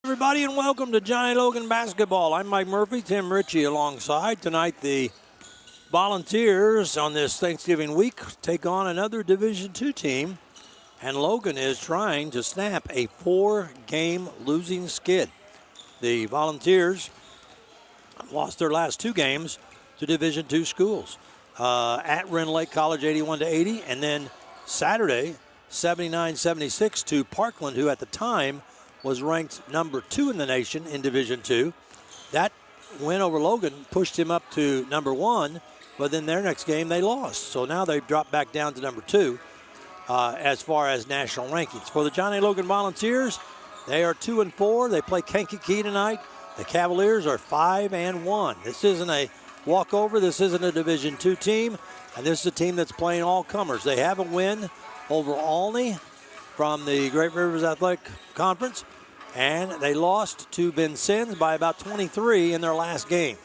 Everybody, and welcome to Johnny Logan Basketball. I'm Mike Murphy, Tim Ritchie alongside. Tonight, the Volunteers on this Thanksgiving week take on another Division II team, and Logan is trying to snap a 4-game losing skid. The Volunteers lost their last 2 games to Division II schools. At Rend Lake College, 81-80, and then Saturday, 79-76 to Parkland, who at the time was ranked number 2 in the nation in Division II. That win over Logan pushed him up to number 1, but then their next game they lost. So now they've dropped back down to number 2 as far as national rankings. For the Johnny Logan Volunteers, they are 2-4. They play Kankakee tonight. The Cavaliers are 5-1. This isn't a walkover. This isn't a Division II team, and this is a team that's playing all comers. They have a win over Olney from the Great Rivers Athletic Conference, and they lost to Vincennes by about 23 in their last game.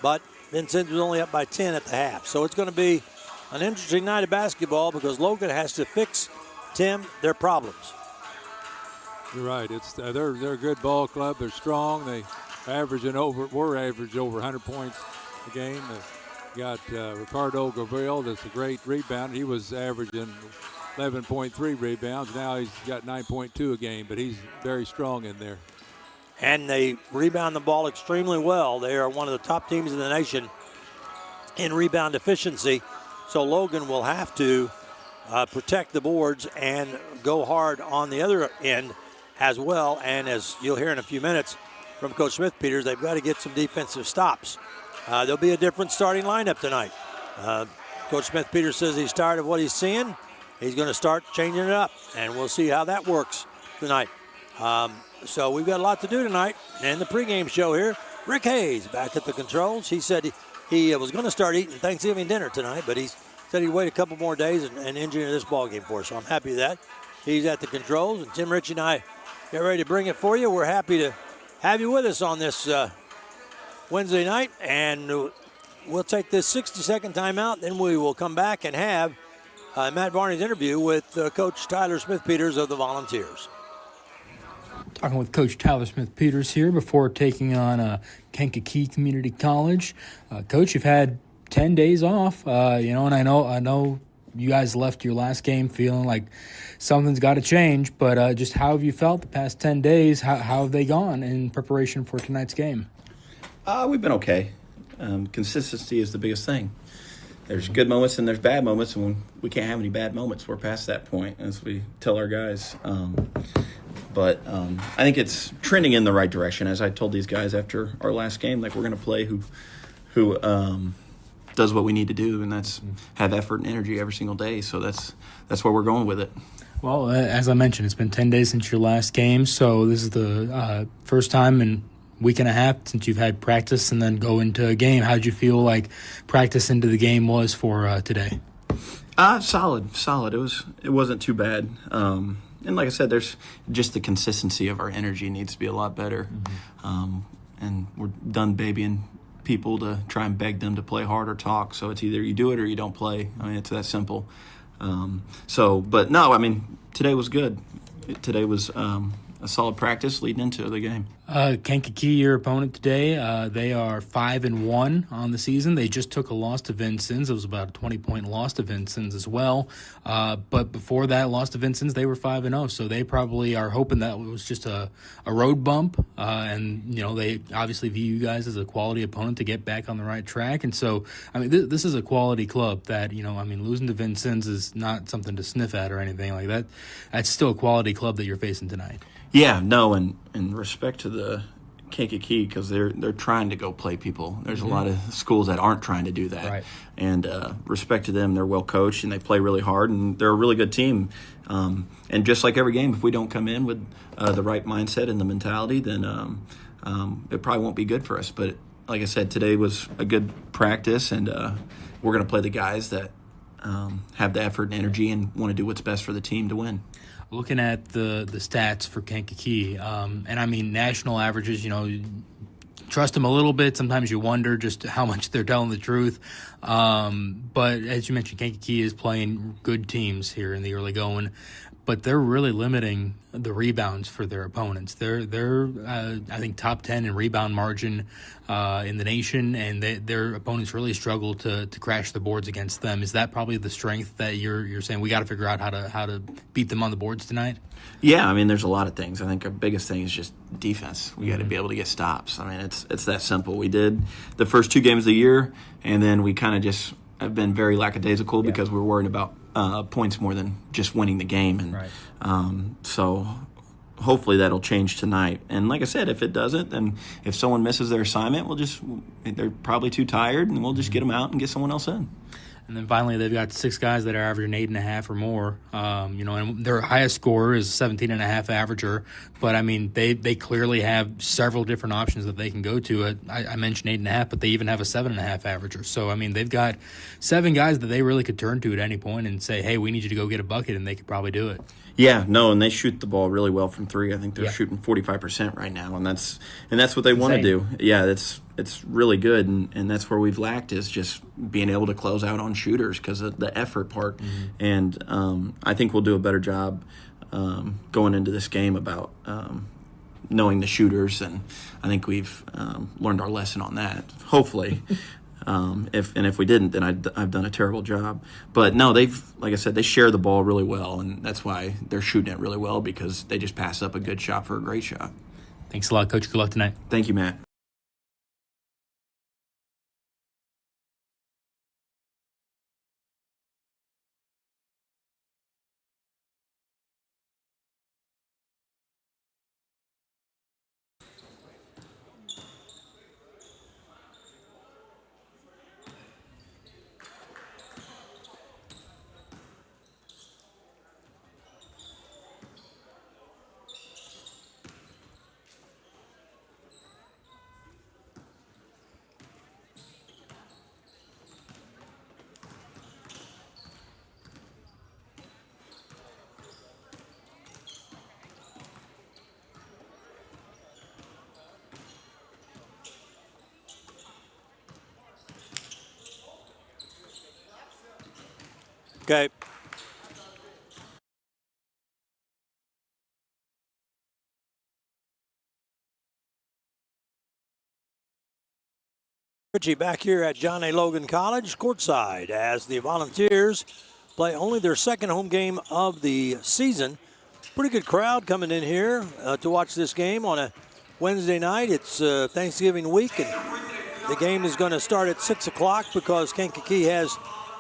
But Vincennes was only up by 10 at the half. So it's going to be an interesting night of basketball because Logan has to fix, Tim, their problems. You're right. It's they're a good ball club. They're strong. We're averaging over 100 points a game. They got Ricardo Gabriel. That's a great rebounder. He was averaging 11.3 rebounds. Now he's got 9.2 a game, but he's very strong in there. And they rebound the ball extremely well. They are one of the top teams in the nation in rebound efficiency. So Logan will have to protect the boards and go hard on the other end as well. And as you'll hear in a few minutes from Coach Smith-Peters, they've got to get some defensive stops. There'll be a different starting lineup tonight. Coach Smith-Peters says he's tired of what he's seeing. He's going to start changing it up, and we'll see how that works tonight. So we've got a lot to do tonight. And the pregame show here, Rick Hayes back at the controls. He said he was going to start eating Thanksgiving dinner tonight, but he said he'd wait a couple more days and engineer this ball game for us. So I'm happy with that. He's at the controls, and Tim Ritchie and I get ready to bring it for you. We're happy to have you with us on this Wednesday night, and we'll take this 60-second timeout. Then we will come back and have Matt Varney's interview with Coach Tyler Smith-Peters of the Volunteers. Talking with Coach Tyler Smith-Peters here before taking on Kankakee Community College. Coach, you've had 10 days off, and I know you guys left your last game feeling like something's got to change, but just how have you felt the past 10 days? How have they gone in preparation for tonight's game? We've been okay. Consistency is the biggest thing. There's good moments and there's bad moments, and we can't have any bad moments. We're past that point, as we tell our guys. But I think it's trending in the right direction. As I told these guys after our last game, like, we're going to play who does what we need to do, and that's have effort and energy every single day. So that's where we're going with it. Well, as I mentioned, it's been 10 days since your last game, so this is the first time in week and a half since you've had practice and then go into a game. How did you feel like practice into the game was for today? Solid. It wasn't too bad. And like I said, there's just the consistency of our energy needs to be a lot better. And we're done babying people to try and beg them to play hard or talk. So it's either you do it or you don't play. I mean, it's that simple. But no, I mean, today was good. Today was a solid practice leading into the game. Kankakee, your opponent today, they are 5-1 on the season. They just took a loss to Vincennes. It was about a 20-point loss to Vincennes as well. But before that loss to Vincennes, they were 5-0. So they probably are hoping that was just a road bump. And they obviously view you guys as a quality opponent to get back on the right track. And so, I mean, this is a quality club that, losing to Vincennes is not something to sniff at or anything like that. That's still a quality club that you're facing tonight. Yeah, no, and in respect to the Kankakee, because they're trying to go play people. There's a lot of schools that aren't trying to do that. Right. And respect to them, they're well coached and they play really hard, and they're a really good team. And just like every game, if we don't come in with the right mindset and the mentality, then it probably won't be good for us. But like I said, today was a good practice, and we're going to play the guys that have the effort and energy and want to do what's best for the team to win. Looking at the stats for Kankakee, and I mean national averages, trust them a little bit. Sometimes you wonder just how much they're telling the truth. But as you mentioned, Kankakee is playing good teams here in the early going. but they're really limiting the rebounds for their opponents. They're I think top 10 in rebound margin in the nation, and their opponents really struggle to crash the boards against them. Is that probably the strength that you're saying we got to figure out how to beat them on the boards tonight? Yeah, I mean, there's a lot of things. I think our biggest thing is just defense. We got to be able to get stops. I mean, it's that simple. We did the first 2 games of the year, and then we kind of just have been very lackadaisical because we're worried about points more than just winning the game. And so hopefully that'll change tonight. And like I said, if it doesn't, then if someone misses their assignment, they're probably too tired, and we'll just get them out and get someone else in. And then finally, they've got 6 guys that are averaging 8.5 or more. And their highest scorer is 17.5 averager. But I mean, they clearly have several different options that they can go to. I mentioned 8.5, but they even have a 7.5 averager. So I mean, they've got 7 guys that they really could turn to at any point and say, "Hey, we need you to go get a bucket," and they could probably do it. Yeah, no, and they shoot the ball really well from 3. I think they're shooting 45% right now, and that's what they want to do. Yeah, it's really good, and that's where we've lacked is just being able to close out on shooters because of the effort part. And I think we'll do a better job going into this game about knowing the shooters, and I think we've learned our lesson on that. Hopefully. If we didn't, then I've done a terrible job. But no, like I said, they share the ball really well, and that's why they're shooting it really well, because they just pass up a good shot for a great shot. Thanks a lot, Coach. Good luck tonight. Thank you, Matt. Okay. Richie back here at John A. Logan College, courtside, as the Volunteers play only their second home game of the season. Pretty good crowd coming in here to watch this game on a Wednesday night. It's Thanksgiving week, and the game is going to start at 6 o'clock because Kankakee has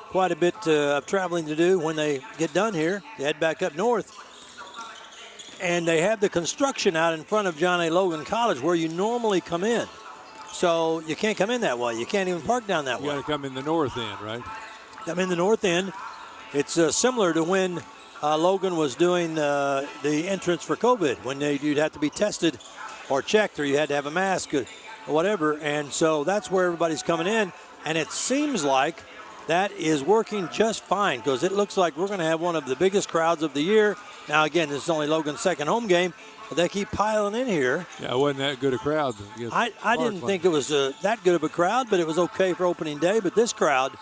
quite a bit of traveling to do when they get done here. They head back up north. And they have the construction out in front of John A. Logan College where you normally come in. So you can't come in that way. You can't even park down that way. You got to come in the north end, right? I'm in the north end. It's similar to when Logan was doing the entrance for COVID, when you'd have to be tested or checked, or you had to have a mask or whatever. And so that's where everybody's coming in. And it seems like that is working just fine, because it looks like we're going to have one of the biggest crowds of the year. Now, again, this is only Logan's second home game, but they keep piling in here. Yeah, it wasn't that good a crowd. I didn't think it was that good of a crowd, but it was okay for opening day. But this crowd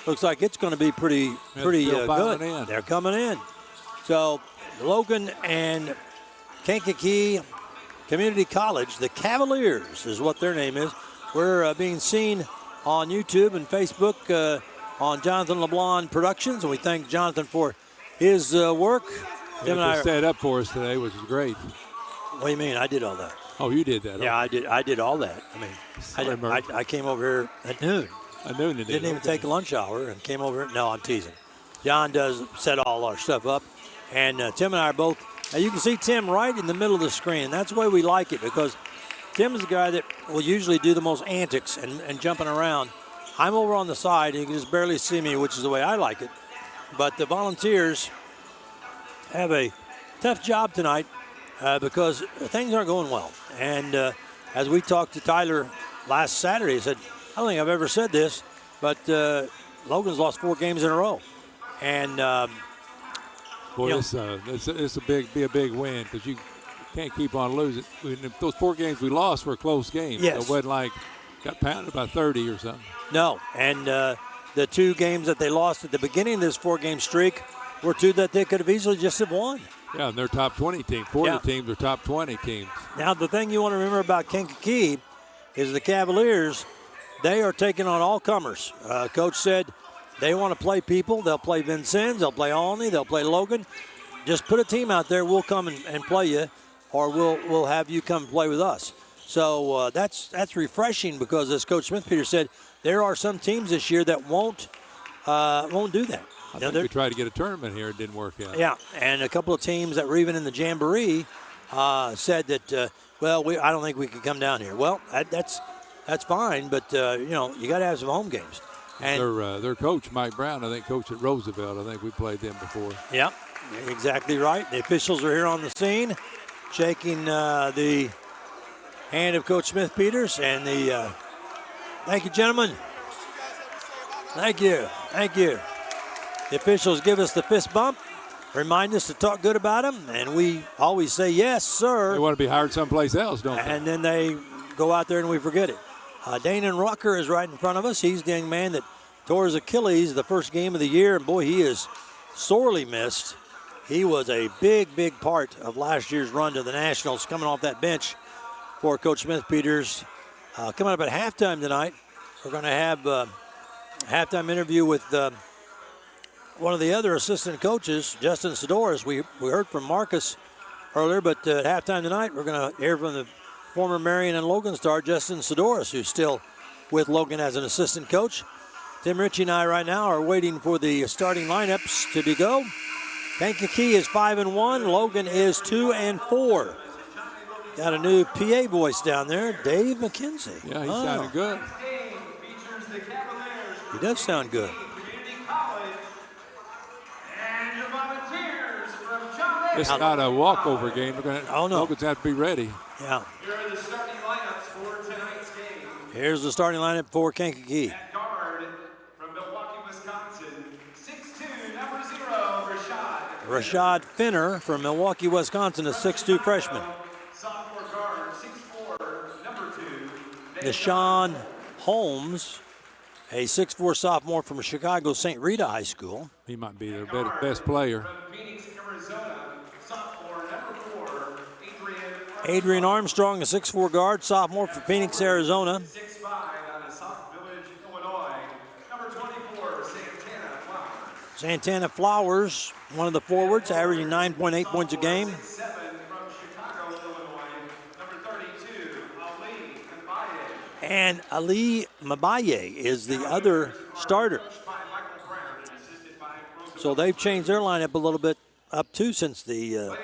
looks like it's going to be pretty good. In. They're coming in. So Logan and Kankakee Community College, the Cavaliers is what their name is. We're being seen on YouTube and Facebook on Jonathan LeBlanc Productions, and we thank Jonathan for his work. Tim and I set up for us today, which is great. What do you mean? I did all that. Oh, you did that? Yeah, I did all that. I mean, I came over here at noon. At noon today. Didn't even take a lunch hour and came over. No, I'm teasing. John does set all our stuff up, and Tim and I are both. Now you can see Tim right in the middle of the screen. That's the way we like it, because Tim is the guy that will usually do the most antics and jumping around. I'm over on the side. You can just barely see me, which is the way I like it. But the Volunteers have a tough job tonight because things aren't going well. And as we talked to Tyler last Saturday, he said, I don't think I've ever said this, but Logan's lost 4 games in a row. And, boy, it's a big win, because you can't keep on losing. Those 4 games we lost were close games. Yes. It wasn't like got pounded by 30 or something. No, and the 2 games that they lost at the beginning of this 4-game streak were two that they could have easily just have won. Yeah, and they're top 20 team. 40 teams are top 20 teams. Now, the thing you want to remember about Kankakee is the Cavaliers, they are taking on all comers. Coach said they want to play people. They'll play Vincennes, they'll play Olney, they'll play Logan. Just put a team out there, we'll come and play you, or we'll have you come play with us. So that's refreshing because, as Coach Smith-Peters said, there are some teams this year that won't do that. I think we tried to get a tournament here. It didn't work out. Yeah, and a couple of teams that were even in the Jamboree said that, I don't think we could come down here. Well, that's fine, but, you got to have some home games. And their coach, Mike Brown, I think, coached at Roosevelt. I think we played them before. Yeah, exactly right. The officials are here on the scene, shaking the hand of Coach Smith-Peters. And thank you, gentlemen. Thank you. The officials give us the fist bump, remind us to talk good about them, and we always say, yes, sir. They want to be hired someplace else, don't they? And then they go out there and we forget it. Danon Rucker is right in front of us. He's the young man that tore his Achilles the first game of the year, and boy, he is sorely missed. He was a big, big part of last year's run to the Nationals, coming off that bench for Coach Smith-Peters. Coming up at halftime tonight, we're going to have a halftime interview with one of the other assistant coaches, Justin Sidoris. We heard from Marcus earlier, but at halftime tonight, we're going to hear from the former Marion and Logan star, Justin Sidoris, who's still with Logan as an assistant coach. Tim Ritchie and I right now are waiting for the starting lineups to go. Kankakee is 5-1. Logan is 2-4. Got a new PA voice down there, Dave McKenzie. Yeah, he's sounding good. He does sound good. It's not a walkover game. Logan's have to be ready. Yeah. Here are the starting lineups for tonight's game. Here's the starting lineup for Kankakee. At guard from Milwaukee, Wisconsin, 6'2", number 0, Rashad. Rashad Finner from Milwaukee, Wisconsin, a 6'2" freshman. Sophomore guard, 6'4", number 2. Deshaun Holmes, a 6'4" sophomore from Chicago St. Rita High School. He might be their best player. From Phoenix, Arizona, sophomore, number 4, Adrian Armstrong, a 6'4" guard, sophomore from Phoenix, Arizona. 6'5", out of South Village, Illinois, number 24, Santana Flowers. Santana Flowers, one of the forwards, averaging 9.8 points a game. 7 from Chicago, Illinois, number 32, Ali Mbaye. And Ali Mabaye is the other starter. So they've changed their lineup a little bit up too since the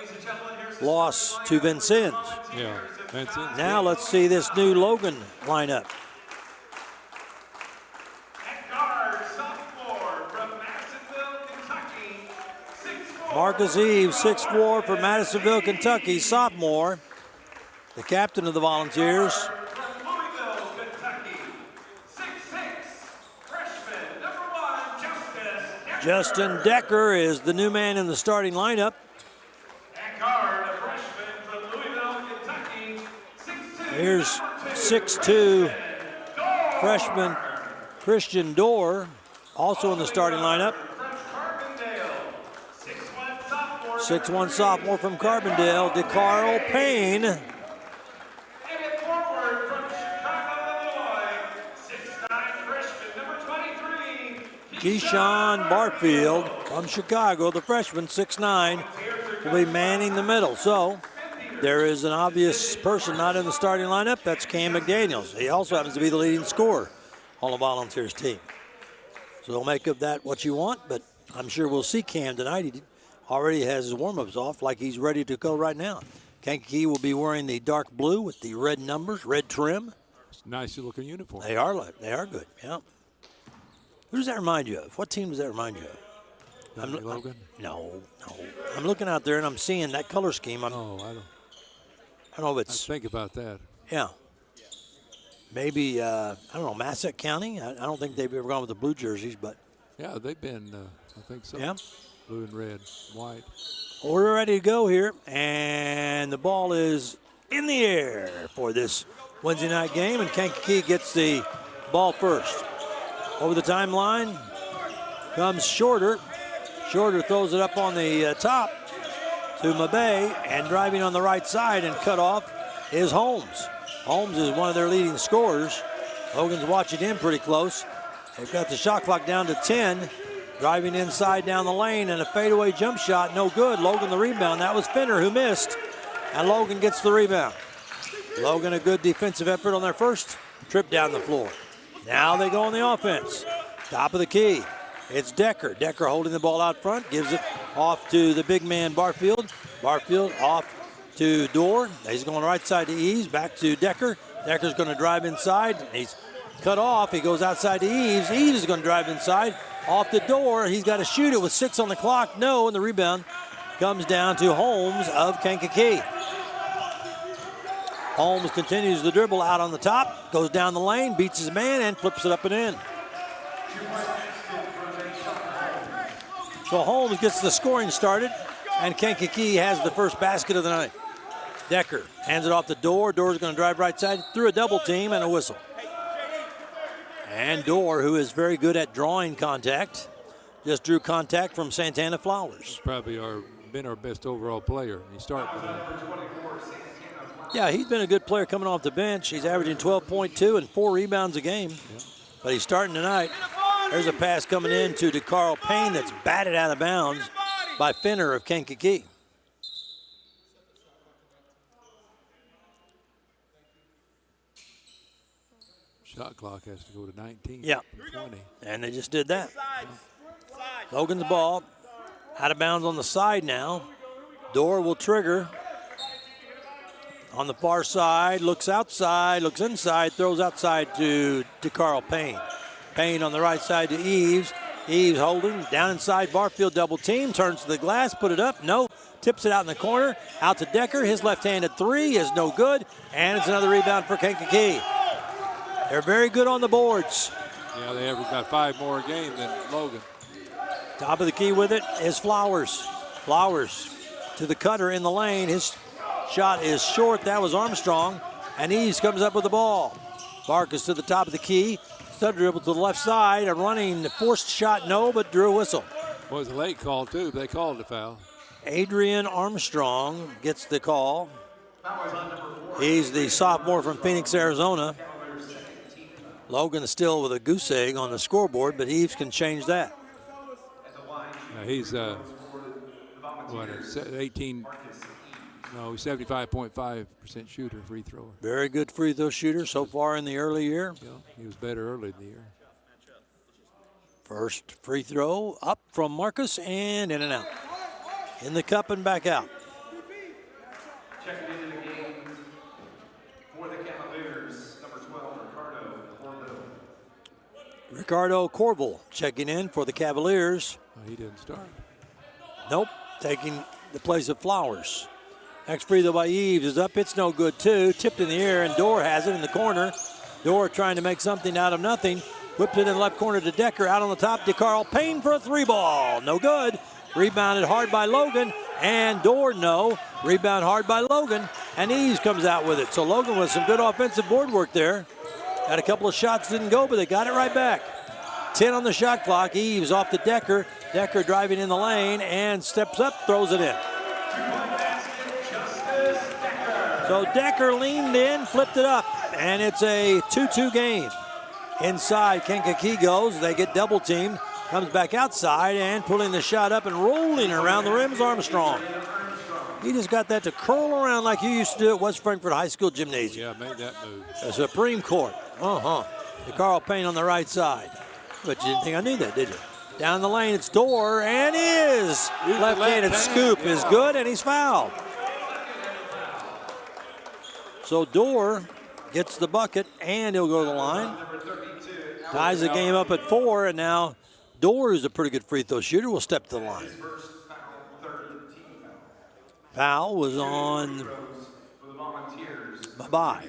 loss to Vincennes. Yeah, Vincennes. Now let's see this new Logan lineup. At guard, sophomore from Madisonville, Kentucky, 6'4". Marcus Eves, 6'4" from Madisonville, Kentucky, sophomore. The captain of the Volunteers. From Louisville, Kentucky, 6'6", freshman, number 1, Justin Decker is the new man in the starting lineup. At guard, a freshman from Louisville, Kentucky, 6'2". Here's 6'2" freshman Christian Dorr, also in the starting lineup. 6'1" sophomore from Carbondale, DeCarl Payne. And at forward from Chicago, Illinois, 6'9", freshman, number 23, Keyshawn Barfield from Chicago, the freshman, 6'9", will be manning the middle. So there is an obvious person not in the starting lineup. That's Cam McDaniels. He also happens to be the leading scorer on the Volunteers team. So they'll make of that what you want, but I'm sure we'll see Cam tonight. He already has his warm-ups off like he's ready to go right now. Kankakee will be wearing the dark blue with the red numbers, red trim. It's a nice looking uniform. They are good, yeah. Who does that remind you of? What team does that remind you of? Logan? No. I'm looking out there and I'm seeing that color scheme. I don't don't know if it's. think about that. Yeah. Maybe, I don't know, Massac County? I don't think they've ever gone with the blue jerseys, but. Yeah, they've been, I think so. Yeah. Blue and red, white. Well, we're ready to go here, and the ball is in the air for this Wednesday night game, and Kankakee gets the ball first. Over the timeline comes Shorter. Shorter throws it up on the top to Mabe, and driving on the right side and cut off is Holmes. Holmes is one of their leading scorers. Logan's watching him pretty close. They've got the shot clock down to 10. Driving inside down the lane, and a fadeaway jump shot, no good. Logan the rebound. That was Finner who missed, and Logan gets the rebound. Logan a good defensive effort on their first trip down the floor. Now they go on the offense. Top of the key. It's Decker. Decker holding the ball out front, gives it off to the big man Barfield. Barfield off to Dorr. He's going right side to Eves, back to Decker. Decker's going to drive inside. He's cut off. He goes outside to Eves. Eves is going to drive inside. Off the door, he's got to shoot it with 6 on the clock. No, and the rebound comes down to Holmes of Kankakee. Holmes continues the dribble out on the top, goes down the lane, beats his man, and flips it up and in. So Holmes gets the scoring started, and Kankakee has the first basket of the night. Decker hands it off the door. Door's going to drive right side through a double team and a whistle. And Dorr, who is very good at drawing contact, just drew contact from Santana Flowers. He's probably been our best overall player. He started with that. Yeah, he's been a good player coming off the bench. He's averaging 12.2 and 4 rebounds a game. Yeah. But he's starting tonight. There's a pass coming in to DeCarl Payne that's batted out of bounds by Finner of Kankakee. Shot clock has to go to 19. Yeah. 20. And they just did that. Logan's ball out of bounds on the side now. Dorr will trigger. On the far side, looks outside, looks inside, throws outside to DeCarl Payne. Payne on the right side to Eves. Eves holding, down inside, Barfield double team, turns to the glass, put it up, no. Tips it out in the corner, out to Decker. His left-handed three is no good, and it's another rebound for Kankakee. They're very good on the boards. Yeah, they average about 5 more a game than Logan. Top of the key with it is Flowers. Flowers to the cutter in the lane. His shot is short. That was Armstrong. And Eves comes up with the ball. Barkus to the top of the key. Stud dribble to the left side. A running forced shot, no, but drew a whistle. Well, it was a late call, too, but they called the foul. Adrian Armstrong gets the call. He's the sophomore from Phoenix, Arizona. Logan is still with a goose egg on the scoreboard, but Eves can change that. He's 75.5% shooter, free thrower. Very good free throw shooter so far in the early year. Yeah, he was better early in the year. First free throw up from Marcus and in and out. In the cup and back out. Checking into the game for the Cavaliers, number 12, Ricardo Corville. Ricardo Corville checking in for the Cavaliers. He didn't start. Nope, taking the place of Flowers. Next free throw by Eves is up. It's no good, too. Tipped in the air, and Dorr has it in the corner. Dorr trying to make something out of nothing. Whips it in the left corner to Decker. Out on the top, DeCarl Payne for a 3-ball. No good. Rebounded hard by Logan, and Dorr, no. Rebound hard by Logan, and Eves comes out with it. So Logan with some good offensive board work there. Had a couple of shots, didn't go, but they got it right back. 10 on the shot clock. Eves off to Decker. Decker driving in the lane and steps up, throws it in. So Decker leaned in, flipped it up, and it's a 2-2 game. Inside, Kankakee goes. They get double teamed. Comes back outside and pulling the shot up and rolling around the rim is Armstrong. He just got that to curl around like you used to do at West Frankfort High School Gymnasium. Yeah, made that move. The Supreme Court. DeCarl Payne on the right side. But you didn't think I knew that, did you? Down the lane, it's Dorr, and his left-handed scoop is good, and he's fouled. So Dorr gets the bucket, and he'll go to the line. Ties the game up at 4, and now Dorr is a pretty good free throw shooter. Will step to the line. Foul was on Bye-bye.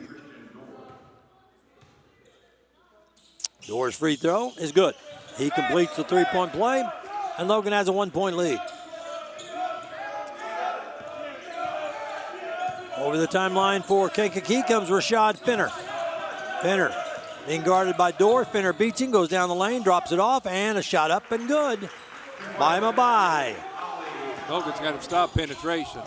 Dorr's free throw is good. He completes the three-point play, and Logan has a 1-point lead. Over the timeline for Kankakee comes Rashad Finner. Finner being guarded by Dorr. Finner beats him, goes down the lane, drops it off, and a shot up and good. By my bye. Logan's got to stop penetration.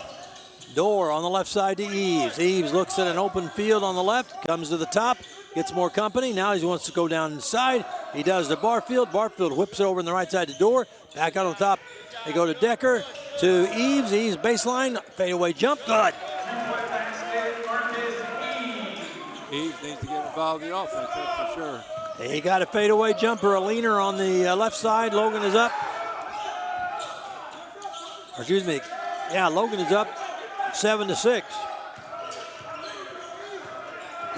Door on the left side to Eves. Eves looks at an open field on the left, comes to the top, gets more company. Now he wants to go down inside. He does to Barfield. Barfield whips it over on the right side to Door. Back out on top. They go to Decker, to Eves. Eves baseline, fadeaway jump, good. Eves needs to get involved in the offense, that's for sure. He got a fadeaway jumper, a leaner on the left side. Logan is up. Or excuse me. Yeah, Logan is up 7-6.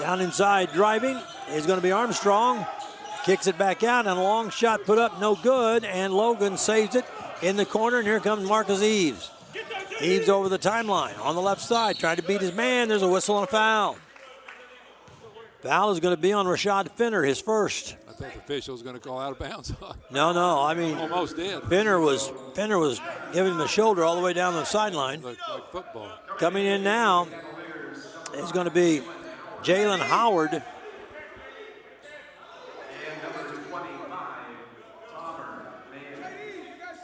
Down inside driving is going to be Armstrong. Kicks it back out and a long shot put up, no good. And Logan saves it in the corner. And here comes Marcus Eves. Eves over the timeline on the left side, trying to beat his man. There's a whistle and a foul. Foul is going to be on Rashad Finner, his first. I think the official's going to call out of bounds. No. I mean, almost did. Finner was giving him the shoulder all the way down the sideline. Like football. Coming in now is going to be Jalen Howard.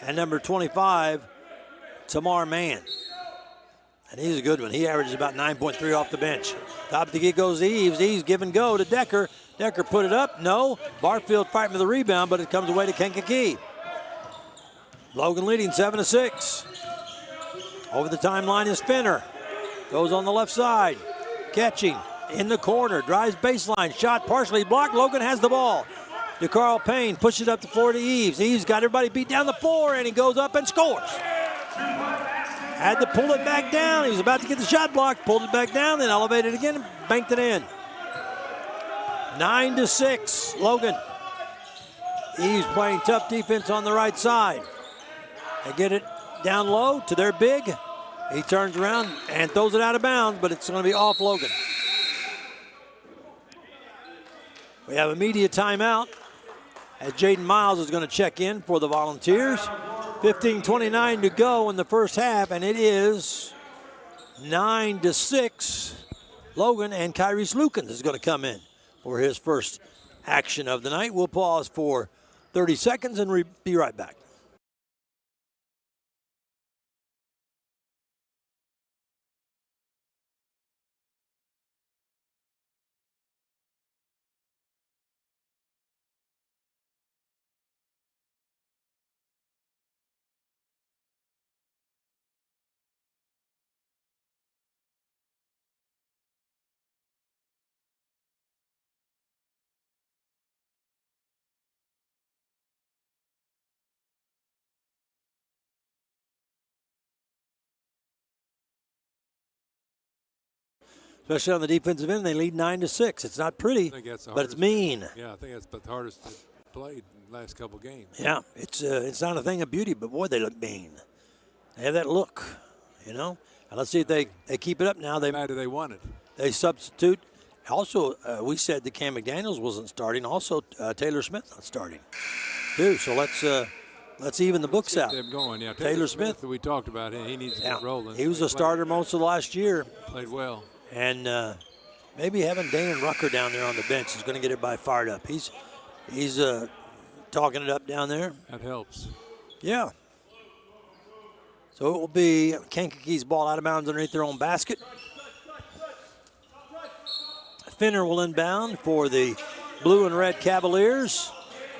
And number 25, Tamar Mann. And he's a good one. He averages about 9.3 off the bench. Top of the key goes Eves. Eves give and go to Decker. Decker put it up. No. Barfield fighting for the rebound, but it comes away to Kankakee. Logan leading 7-6. Over the timeline is Finner. Goes on the left side. Catching in the corner. Drives baseline. Shot partially blocked. Logan has the ball. DeCarl Payne pushes it up the floor to Eves. Eves got everybody beat down the floor, and he goes up and scores. Had to pull it back down. He was about to get the shot blocked. Pulled it back down, then elevated again and banked it in. 9-6, Logan. Eves playing tough defense on the right side. They get it down low to their big. He turns around and throws it out of bounds, but it's going to be off Logan. We have a media timeout as Jaden Miles is going to check in for the Volunteers. 15:29 to go in the first half, and it is 9-6. Logan, and Kyrese Lukens is going to come in for his first action of the night. We'll pause for 30 seconds and be right back. Especially on the defensive end, they lead 9-6. It's not pretty, but it's mean. Yeah, I think that's the hardest they played in the last couple games. Yeah, it's not a thing of beauty, but boy, they look mean. They have that look, you know. And let's see if they keep it up now. How do they want it? They substitute. Also, we said that Cam McDaniels wasn't starting. Also, Taylor Smith not starting, too. So let's even the books out. Them going, yeah. Taylor Smith. We talked about him. He needs to get rolling. He was a starter most of last year. Played well. And maybe having Damon Rucker down there on the bench is going to get everybody fired up. He's talking it up down there. That helps. Yeah. So it will be Kankakee's ball out of bounds underneath their own basket. Finner will inbound for the blue and red Cavaliers.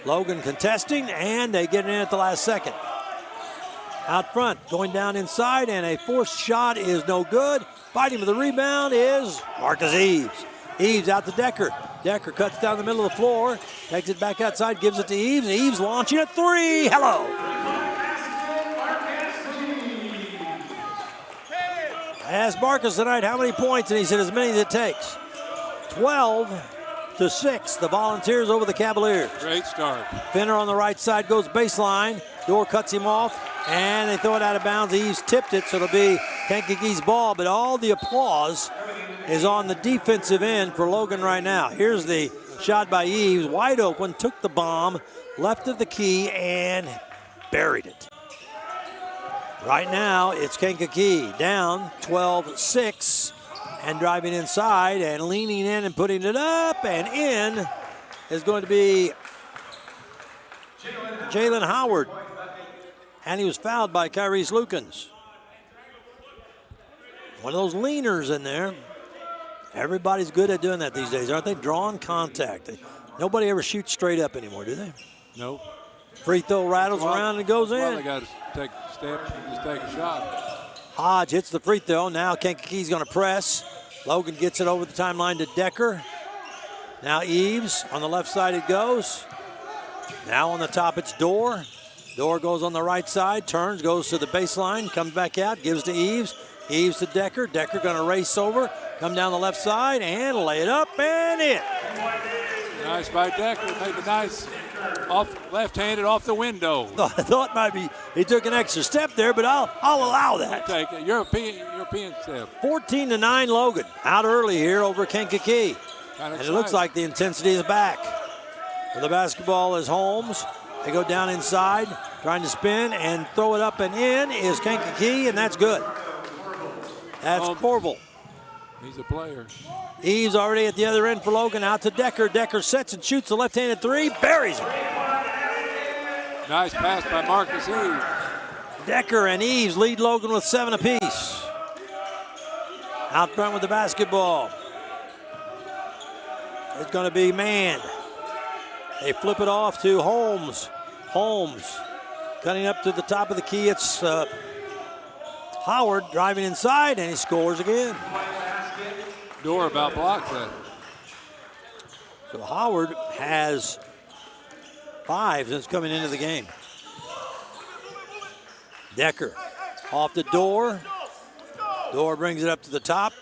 Logan contesting, and they get it in at the last second. Out front, going down inside, and a forced shot is no good. Fighting for the rebound is Marcus Eves. Eves out to Decker. Decker cuts down the middle of the floor, takes it back outside, gives it to Eves. Eves launching a three. Hello. I asked Marcus tonight how many points, and he said as many as it takes. 12-6, the Volunteers over the Cavaliers. Great start. Finner on the right side goes baseline. Door cuts him off, and they throw it out of bounds. Eves tipped it, so it'll be Kankakee's ball, but all the applause is on the defensive end for Logan right now. Here's the shot by Eves, wide open, took the bomb, left of the key, and buried it. Right now, it's Kankakee down 12-6 and driving inside and leaning in and putting it up and in is going to be Jalen Howard. and he was fouled by Kyrese Lukens. One of those leaners in there. Everybody's good at doing that these days, aren't they? Drawing contact. Nobody ever shoots straight up anymore, do they? Nope. Free throw rattles around and goes Well, in. they got to take a step and just take a shot. Hodge hits the free throw. Now Kankakee's going to press. Logan gets it over the timeline to Decker. Now Eves. On the left side it goes. Now on the top it's Dorr. Dorr goes on the right side, turns, goes to the baseline, comes back out, gives to Eves. Eves to Decker. Decker going to race over, come down the left side and lay it up and in. Nice by Decker. Made the nice left-handed off the window. I thought maybe he took an extra step there, but I'll allow that. Take it. European step. 14-9 Logan. Out early here over Kankakee. And it looks like the intensity is back. The basketball is Holmes. They go down inside, trying to spin and throw it up and in is Kankakee, and that's good. That's Corville. He's a player. Eves already at the other end for Logan. Out to Decker. Decker sets and shoots the left-handed three. Buries it. Nice pass by Marcus Eves. Decker and Eves lead Logan with 7 apiece. Out front with the basketball. It's going to be Mann. They flip it off to Holmes. Holmes cutting up to the top of the key. It's Howard driving inside, and he scores again. Dorr about blocked that. So Howard has 5 since coming into the game. Decker off the Dorr. Dorr brings it up to the top.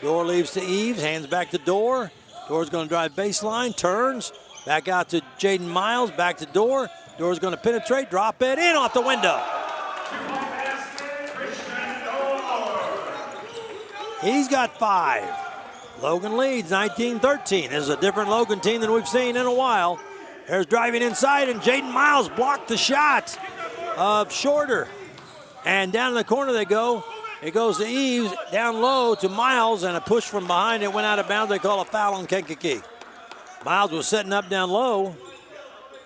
Dorr leaves to Eves, hands back to Dorr. Dorr's going to drive baseline, turns, back out to Jaden Miles, back to Dorr. Dorr's going to penetrate, drop it in off the window. He's got 5. Logan leads 19-13. This is a different Logan team than we've seen in a while. There's driving inside, and Jaden Miles blocked the shot of Shorter. And down in the corner they go. It goes to Eves, down low to Miles, and a push from behind. It went out of bounds. They call a foul on Kankakee. Miles was setting up down low,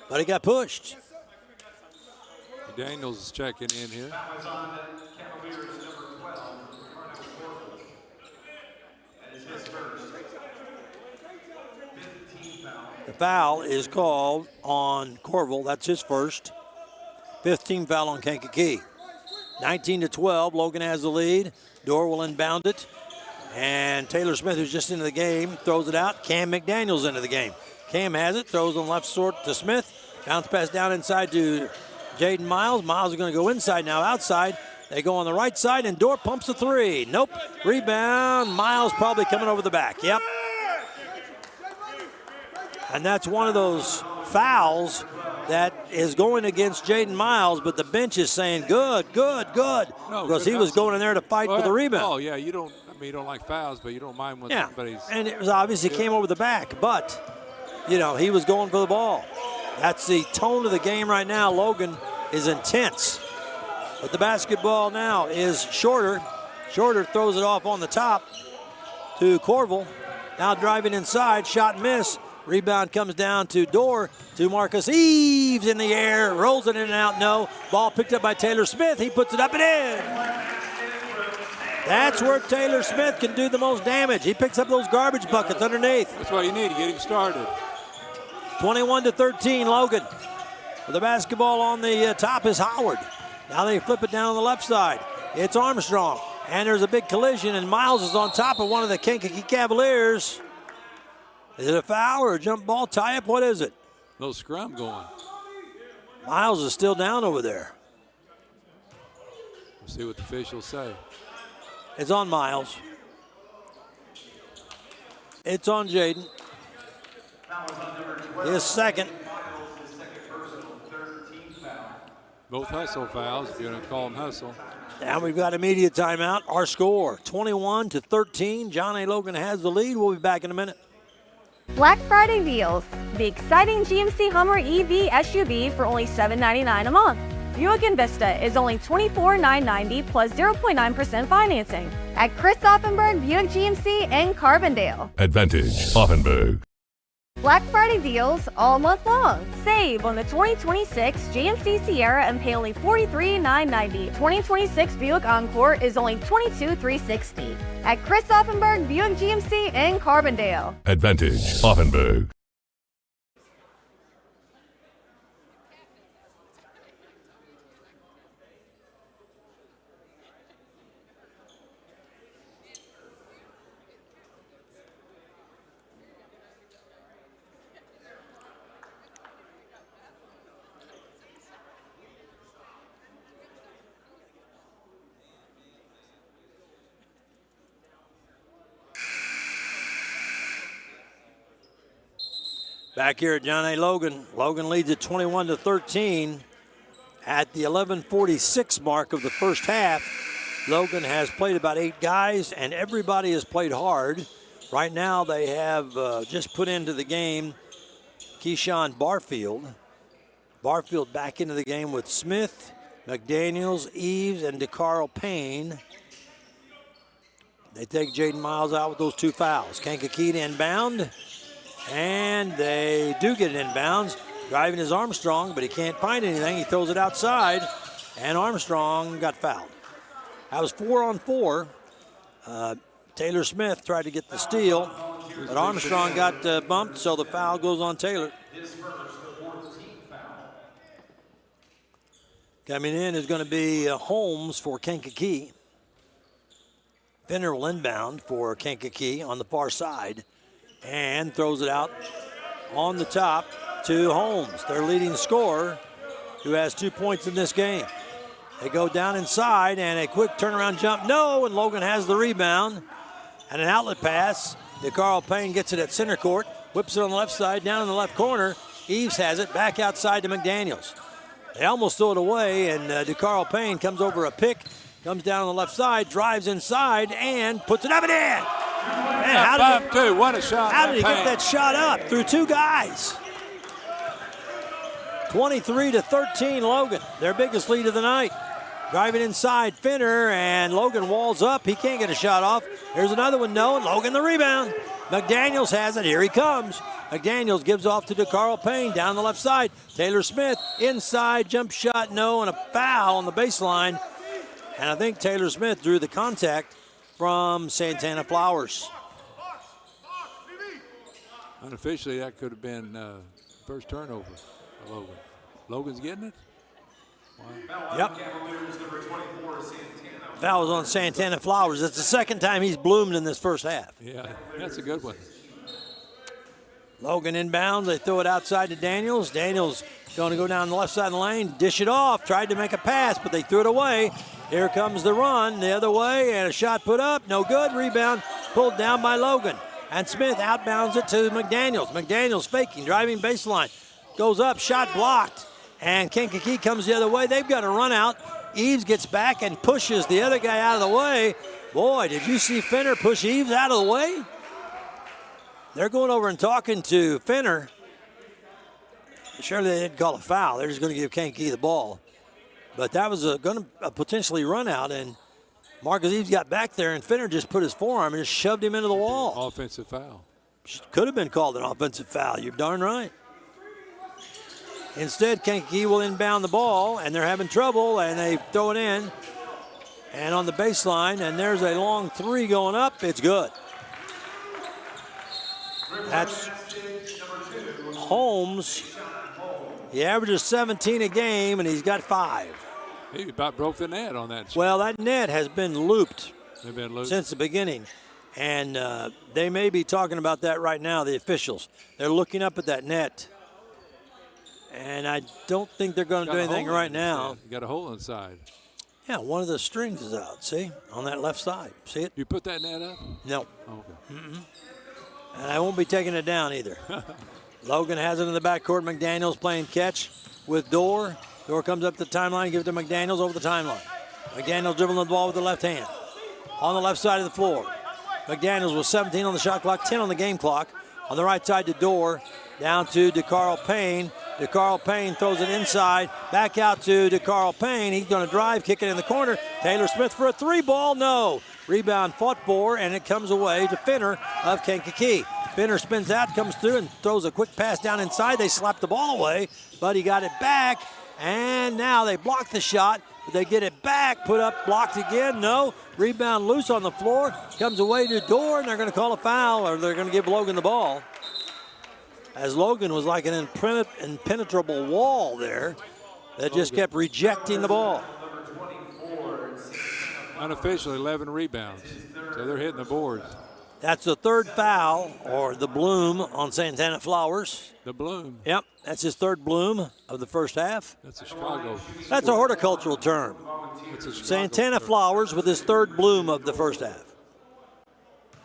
but he got pushed. Daniels is checking in here. The foul is called on Corville. That's his first. 5th team foul on Kankakee. 19-12, Logan has the lead. Dorr will inbound it. And Taylor Smith, who's just into the game, throws it out. Cam McDaniel's into the game. Cam has it, throws on left sort to Smith. Bounce pass down inside to Jaden Miles. Miles is going to go inside now, outside. They go on the right side, and Dorr pumps a 3. Nope. Rebound. Miles probably coming over the back. Yep. And that's one of those fouls that is going against Jaden Miles, but the bench is saying good, good, good, because he was going in there to fight for the rebound. Oh, yeah, you don't like fouls, but you don't mind when somebody's... And it was obviously came over the back, but, he was going for the ball. That's the tone of the game right now. Logan is intense. But the basketball now is Shorter. Shorter throws it off on the top to Corville. Now driving inside, shot and miss. Rebound comes down to Dorr, to Marcus Eves in the air, rolls it in and out, no. Ball picked up by Taylor Smith, he puts it up and in. That's where Taylor Smith can do the most damage. He picks up those garbage buckets underneath. That's what you need to get him started. 21-13, Logan. With the basketball on the top is Howard. Now they flip it down on the left side. It's Armstrong, and there's a big collision, and Miles is on top of one of the Kankakee Cavaliers. Is it a foul or a jump ball tie-up? What is it? No scrum going. Miles is still down over there. We'll see what the officials say. It's on Miles. It's on Jaden. His second. Both hustle fouls, if you're going to call them hustle. Now we've got immediate timeout. Our score, 21-13. John A. Logan has the lead. We'll be back in a minute. Black Friday deals. The exciting GMC Hummer EV SUV for only $799 a month. Buick Envista is only $24,990 plus 0.9% financing at Chris Offenberg Buick GMC in Carbondale. Advantage Offenberg. Black Friday deals all month long. Save on the 2026 GMC Sierra and pay only $43,990. 2026 Buick Encore is only $22,360 at Chris Offenberg Buick GMC in Carbondale. Advantage Offenburg. Back here at John A. Logan. Logan leads at 21-13 at the 11:46 mark of the first half. Logan has played about 8 guys, and everybody has played hard. Right now they have just put into the game Keyshawn Barfield. Barfield back into the game with Smith, McDaniels, Eves, and DeCarl Payne. They take Jaden Miles out with those 2 fouls. Kankakee to inbound. And they do get it inbounds. Driving is Armstrong, but he can't find anything. He throws it outside, and Armstrong got fouled. That was 4-on-4. Taylor Smith tried to get the steal, but Armstrong got bumped, so the foul goes on Taylor. Coming in is going to be Holmes for Kankakee. Finner will inbound for Kankakee on the far side. And throws it out on the top to Holmes, their leading scorer, who has 2 points in this game. They go down inside, and a quick turnaround jump. No, and Logan has the rebound. And an outlet pass. DeCarl Payne gets it at center court, whips it on the left side, down in the left corner. Eves has it, back outside to McDaniels. They almost throw it away, and DeCarl Payne comes over a pick, comes down on the left side, drives inside, and puts it up and in. Man, how did he get that shot up through 2 guys? 23-13 Logan, their biggest lead of the night. Driving inside, Finner, and Logan walls up. He can't get a shot off. Here's another one, no, and Logan the rebound. McDaniels has it, here he comes. McDaniels gives off to DeCarl Payne down the left side. Taylor Smith inside, jump shot, no, and a foul on the baseline. And I think Taylor Smith drew the contact from Santana Flowers. Unofficially, that could have been first turnover for Logan. Logan's getting it? Wow. Yep. Foul was on Santana Flowers. It's the second time he's bloomed in this first half. Yeah, that's a good one. Logan inbounds. They throw it outside to Daniels. Daniels going to go down the left side of the lane, dish it off, tried to make a pass, but they threw it away. Here comes the run the other way, and a shot put up. No good. Rebound pulled down by Logan. And Smith outbounds it to McDaniels. McDaniels faking, driving baseline. Goes up, shot blocked. And Kankakee comes the other way. They've got a run out. Eves gets back and pushes the other guy out of the way. Boy, did you see Finner push Eves out of the way? They're going over and talking to Finner. Surely they didn't call a foul. They're just going to give Kankakee the ball. But that was going to potentially run out, and Marcus Eves got back there, and Finner just put his forearm and just shoved him into the wall. Offensive foul. Could have been called an offensive foul. You're darn right. Instead, Kankakee will inbound the ball, and they're having trouble, and they throw it in. And on the baseline, and there's a long 3 going up. It's good. That's Holmes. He averages 17 a game, and he's got 5. He about broke the net on that shot. Well, that net has been looped. They've been looped since the beginning. And they may be talking about that right now, the officials. They're looking up at that net. And I don't think they're going to do anything right now. You got a hole inside. Yeah, one of the strings is out, see, on that left side. See it? You put that net up? No. Okay. Mm-mm. And I won't be taking it down either. Logan has it in the backcourt. McDaniels playing catch with Dorr. Dorr comes up the timeline, gives it to McDaniels over the timeline. McDaniels dribbling the ball with the left hand. On the left side of the floor. McDaniels with 17 on the shot clock, 10 on the game clock. On the right side to Dorr, down to DeCarl Payne. DeCarl Payne throws it inside, back out to DeCarl Payne. He's going to drive, kick it in the corner. Taylor Smith for a 3 ball, no. Rebound fought for, and it comes away to Finner of Kankakee. Finner spins out, comes through, and throws a quick pass down inside. They slap the ball away, but he got it back. And now they block the shot. They get it back, put up, blocked again. No. Rebound loose on the floor. Comes away to Dorr, and they're going to call a foul, or they're going to give Logan the ball. As Logan was like an impenetrable wall there that just kept rejecting the ball. Unofficially, 11 rebounds. So they're hitting the boards. That's the third foul, or the bloom, on Santana Flowers. The bloom. Yep, that's his third bloom of the first half. That's a Chicago. That's a horticultural term. That's a Chicago Santana term. Flowers with his third bloom of the first half.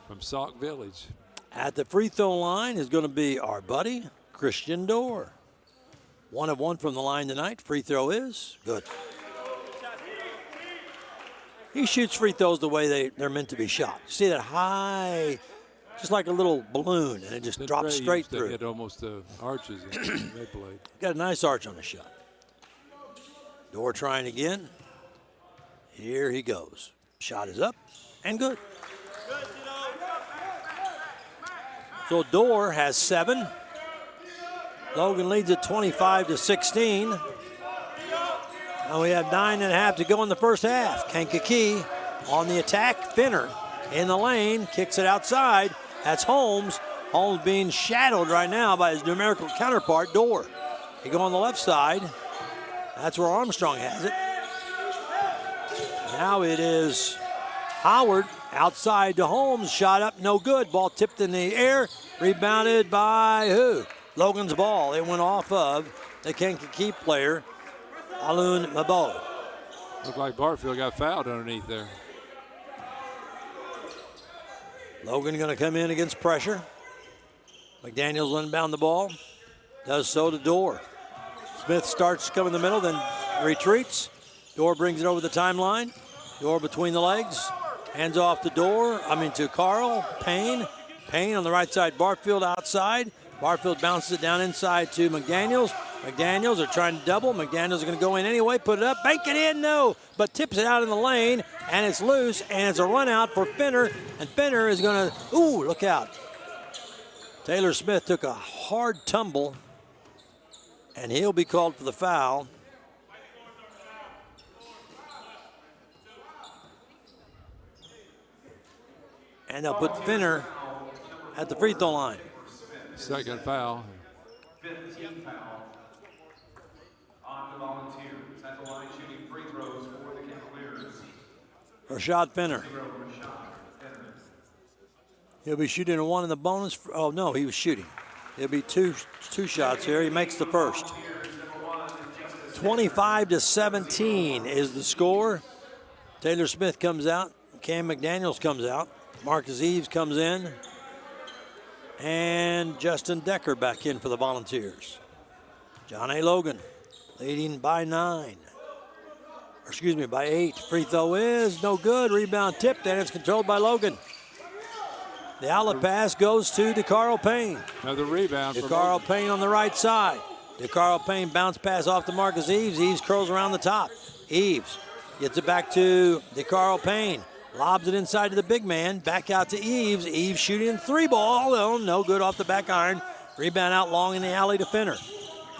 From Sauk Village. At the free throw line is going to be our buddy, Christian Dorr. 1 of 1 from the line tonight. Free throw is good. He shoots free throws the way they're meant to be shot. See that high, just like a little balloon, and it just drops straight through. Hit almost the arches they played. Got a nice arch on the shot. Dorr trying again. Here he goes. Shot is up and good. So Dorr has 7. Logan leads at 25-16. And we have 9.5 to go in the first half. Kankakee on the attack. Finner in the lane, kicks it outside. That's Holmes. Holmes being shadowed right now by his numerical counterpart, Dorr. He go on the left side. That's where Armstrong has it. Now it is Howard outside to Holmes. Shot up, no good. Ball tipped in the air. Rebounded by who? Logan's ball. It went off of the Kankakee player, Alun Mabo. Looked like Barfield got fouled underneath there. Logan going to come in against pressure. McDaniels inbound the ball. Does so to Dorr. Smith starts to come in the middle, then retreats. Dorr brings it over the timeline. Dorr between the legs. Hands off to Carl Payne. Payne on the right side. Barfield outside. Barfield bounces it down inside to McDaniels. McDaniels are trying to double. McDaniels are going to go in anyway, put it up, bank it in, no, but tips it out in the lane, and it's loose, and it's a run out for Finner, and Finner is going to, look out. Taylor Smith took a hard tumble, and he'll be called for the foul. And they'll put Finner at the free throw line. Second foul. 15th foul on the Volunteers. At the line shooting free throws for the Cavaliers. Rashad Finner. He'll be shooting a 1 in the bonus. Oh, no, he was shooting. It'll be two shots here. He makes the first. 25-17 is the score. Taylor Smith comes out. Cam McDaniels comes out. Marcus Eves comes in. And Justin Decker back in for the Volunteers. John A. Logan leading by 8. Free throw is no good. Rebound tipped, and it's controlled by Logan. The outlet pass goes to DeCarl Payne. Another rebound. DeCarl Payne on the right side. DeCarl Payne bounce pass off to Marcus Eves. Eves curls around the top. Eves gets it back to DeCarl Payne. Lobs it inside to the big man. Back out to Eves. Eves shooting 3 ball. Oh, no good off the back iron. Rebound out long in the alley to Finner.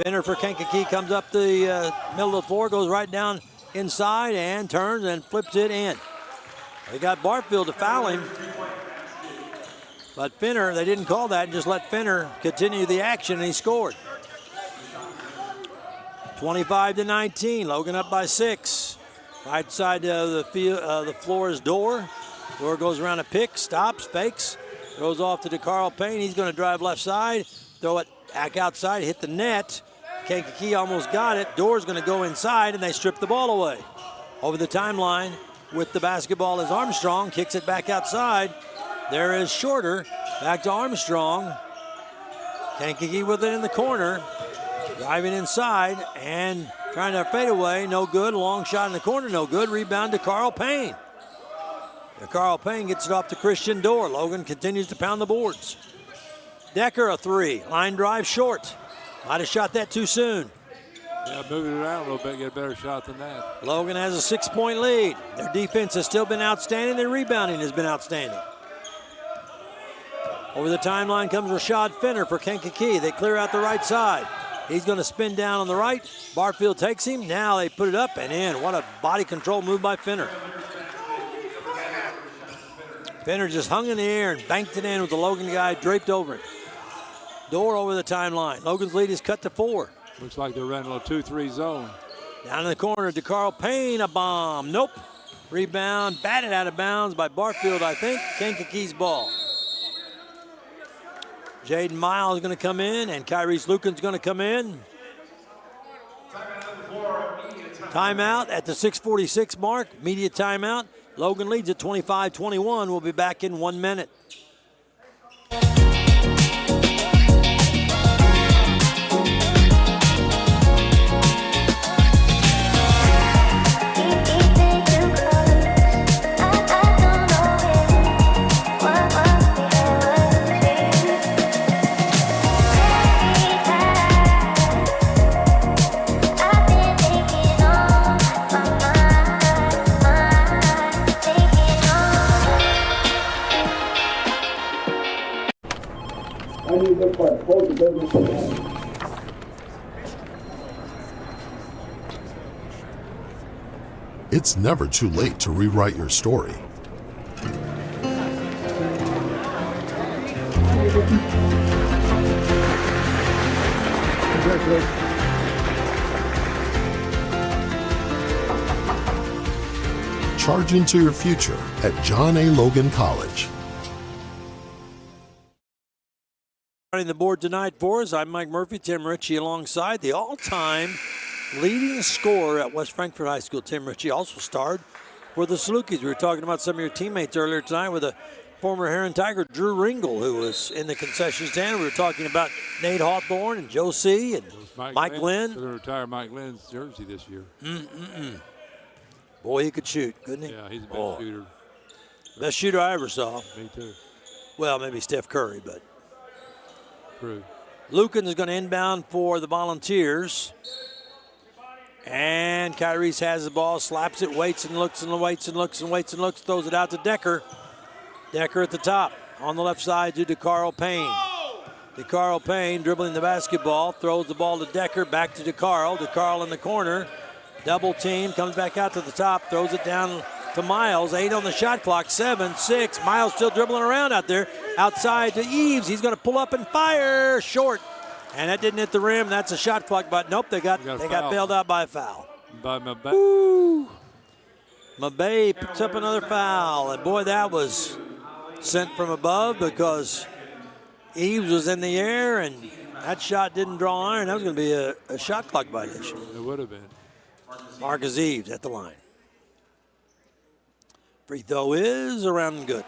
Finner for Kankakee comes up the middle of the floor, goes right down inside and turns and flips it in. They got Barfield to foul him. But Finner, they didn't call that, just let Finner continue the action, and he scored. 25-19, Logan up by 6. Right side of the floor is Dorr. Dorr goes around a pick, stops, fakes, goes off to DeCarl Payne. He's going to drive left side, throw it back outside, hit the net. Kankakee almost got it. Dorr's going to go inside, and they strip the ball away. Over the timeline with the basketball is Armstrong, kicks it back outside. There is Shorter, back to Armstrong. Kankakee with it in the corner, driving inside and trying to fade away, no good. Long shot in the corner, no good. Rebound to Carl Payne. Carl Payne gets it off to Christian Dorr. Logan continues to pound the boards. Decker a 3, line drive short. Might have shot that too soon. Yeah, move it around a little bit, get a better shot than that. Logan has a 6-point lead. Their defense has still been outstanding. Their rebounding has been outstanding. Over the timeline comes Rashad Fenner for Kankakee. They clear out the right side. He's going to spin down on the right. Barfield takes him. Now they put it up and in. What a body control move by Fenner. Fenner just hung in the air and banked it in with the Logan guy draped over it. Door over the timeline. Logan's lead is cut to 4. Looks like they're running a 2-3 zone. Down in the corner, DeCarl Payne, a bomb. Nope. Rebound, batted out of bounds by Barfield, I think. Kankakee's ball. Jaden Miles is going to come in, and Kyrese Lucan's going to come in. Timeout at the 6:46 mark. Media timeout. Logan leads at 25-21. We'll be back in 1 minute. It's never too late to rewrite your story. Charge into your future at John A. Logan College. Running the board tonight for us, I'm Mike Murphy, Tim Ritchie alongside the all-time leading scorer at West Frankfort High School. Tim Ritchie also starred for the Salukis. We were talking about some of your teammates earlier tonight with a former Heron Tiger, Drew Ringel, who was in the concession stand. We were talking about Nate Hawthorne and Joe C. and Mike Lynn. They're going to retire Mike Lynn's jersey this year. Boy, he could shoot, couldn't he? Yeah, he's a best shooter. Best shooter I ever saw. Me too. Well, maybe Steph Curry, but. True. Lucan is going to inbound for the Volunteers. And Kyrese has the ball, slaps it, waits and looks and waits and looks and waits and looks, throws it out to Decker. Decker at the top. On the left side to DeCarl Payne. DeCarl Payne dribbling the basketball, throws the ball to Decker, back to DeCarl. DeCarl in the corner. Double team, comes back out to the top, throws it down to Miles. 8 on the shot clock, 7, 6. Miles still dribbling around out there. Outside to Eves. He's going to pull up and fire. Short. And that didn't hit the rim. That's a shot clock, but nope, they got bailed out by a foul. By Mabay. Woo. Mabay picks up another foul. And boy, that was sent from above because Eves was in the air and that shot didn't draw iron. That was going to be a shot clock violation. It would have been. Marcus Eves at the line. Free throw is around and good.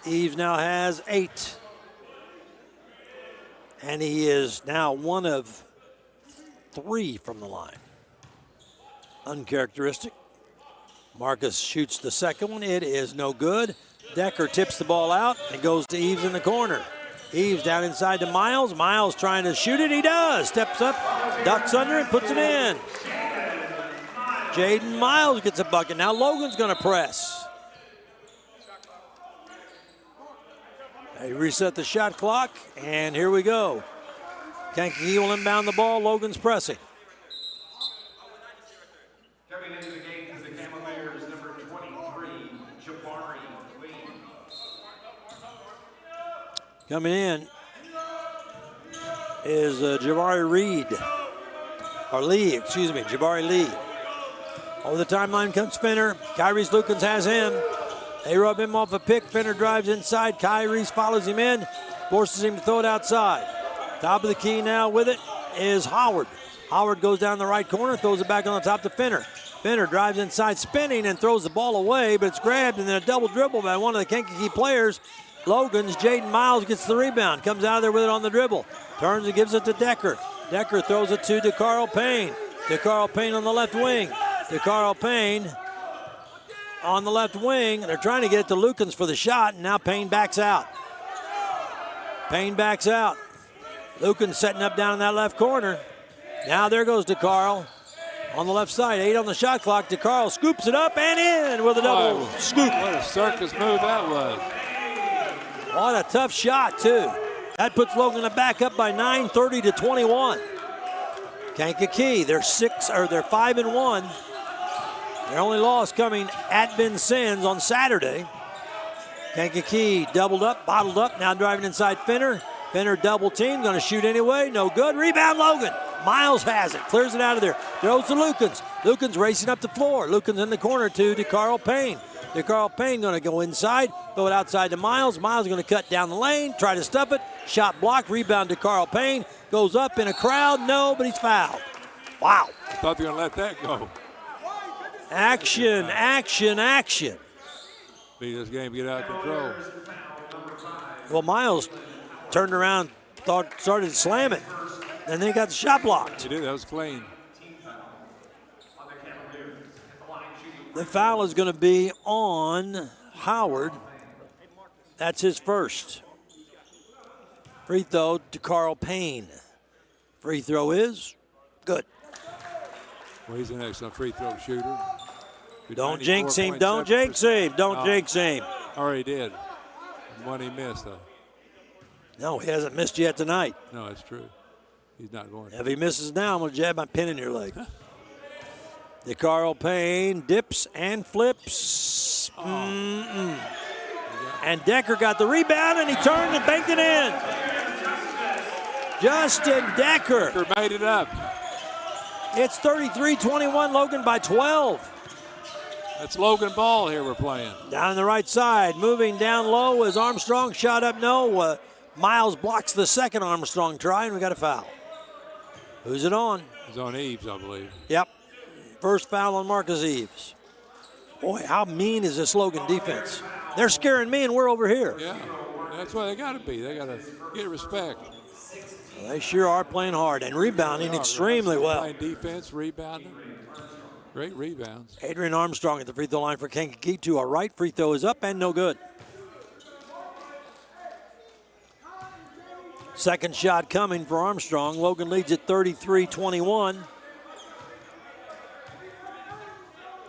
Eves now has 8. And he is now 1 of 3 from the line. Uncharacteristic. Marcus shoots the second one. It is no good. Decker tips the ball out and goes to Eves in the corner. Eves down inside to Miles. Miles trying to shoot it. He does. Steps up, ducks under it, puts it in. Jaden Miles gets a bucket. Now Logan's going to press. They reset the shot clock, and here we go. Kankakee will inbound the ball. Logan's pressing. Coming into the game for the Cavaliers, number 23, Jabari Lee. Coming in is Jabari Lee. Over the timeline comes Fenner. Kyrese Lucans has him. They rub him off a pick. Fenner drives inside. Kyrese follows him in, forces him to throw it outside. Top of the key now with it is Howard. Howard goes down the right corner, throws it back on the top to Fenner. Fenner drives inside, spinning, and throws the ball away, but it's grabbed and then a double dribble by one of the Kankakee players. Logan's Jaden Miles gets the rebound, comes out of there with it on the dribble. Turns and gives it to Decker. Decker throws it to DeCarl Payne. DeCarl Payne on the left wing. DeCarl Payne on the left wing. They're trying to get it to Lucans for the shot, and now Payne backs out. Payne backs out. Lucans setting up down in that left corner. Now there goes DeCarl on the left side. 8 on the shot clock. DeCarl scoops it up and in with a double scoop. What a circus move that was. What a tough shot, too. That puts Logan back up by 9, 30-21. Kankakee, they're 5-1. Their only loss coming at Vincennes on Saturday. Kankakee doubled up, bottled up, now driving inside Finner. Finner double team, gonna shoot anyway, no good. Rebound Logan. Miles has it, clears it out of there, throws to Lukens. Lukens racing up the floor. Lukens in the corner to Carl Payne. Carl Payne gonna go inside, throw it outside to Miles. Miles gonna cut down the lane, try to stuff it. Shot blocked, rebound to Carl Payne. Goes up in a crowd, no, but he's fouled. Wow. I thought they were gonna let that go. Action, action, action. Beat this game, get out of control. Well, Miles turned around, started slamming, and then he got the shot blocked. He did, that was clean. The foul is going to be on Howard. That's his first. Free throw to Carl Payne. Free throw is good. Well, he's an excellent free throw shooter. Don't jinx him, don't jinx him, don't jinx him. Already did. One he missed, though. No, he hasn't missed yet tonight. No, that's true. He's not going to. If he misses now, I'm going to jab my pin in your leg. The Carl Payne dips and flips. And Decker got the rebound, and he turned and banked it in. Justin Decker. Decker made it up. It's 33-21, Logan by 12. That's Logan ball here we're playing. Down the right side, moving down low as Armstrong shot up no. Miles blocks the second Armstrong try, and we got a foul. Who's it on? It's on Eves, I believe. Yep. First foul on Marcus Eves. Boy, how mean is this Logan defense? They're scaring me, and we're over here. Yeah, that's why they got to be. They got to get respect. Well, they sure are playing hard and rebounding extremely well. Playing defense, rebounding. Great rebounds. Adrian Armstrong at the free throw line for Kankakee to our right. Free throw is up and no good. Second shot coming for Armstrong. Logan leads at 33-21.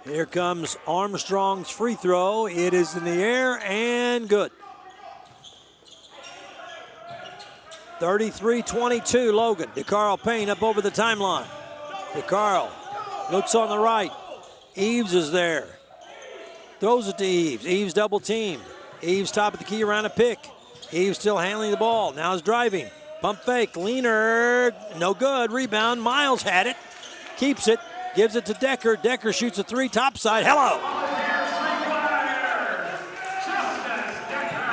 Here comes Armstrong's free throw. It is in the air and good. 33-22 Logan. DeCarl Payne up over the timeline. DeCarl looks on the right. Eves is there. Throws it to Eves. Eves double teamed. Eves top of the key around a pick. Eves still handling the ball. Now is driving. Pump fake. Leaner. No good. Rebound. Miles had it. Keeps it. Gives it to Decker. Decker shoots a three topside. Hello.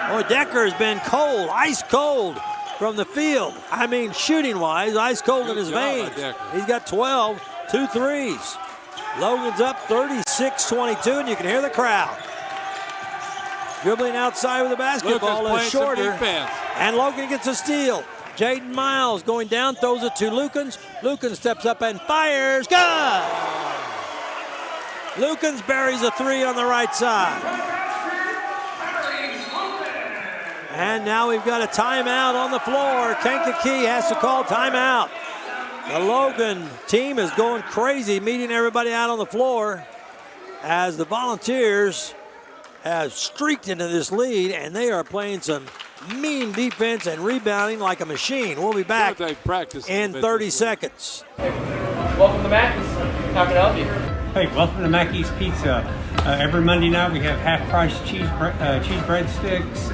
Boy, Decker has been cold. Ice cold from the field. I mean, shooting-wise, ice cold in his veins. He's got 12. 2 threes. Logan's up 36-22, and you can hear the crowd. Dribbling outside with the basketball is shorter. And Logan gets a steal. Jaden Miles going down, throws it to Lukens. Lukens steps up and fires. Good! Lukens buries a three on the right side. And now we've got a timeout on the floor. Kankakee has to call timeout. The Logan team is going crazy, meeting everybody out on the floor as the Volunteers have streaked into this lead, and they are playing some mean defense and rebounding like a machine. We'll be back in 30 seconds. Welcome to Mackey's. How can I help you? Hey, welcome to Mackey's Pizza. Every Monday night we have half-price cheese breadsticks.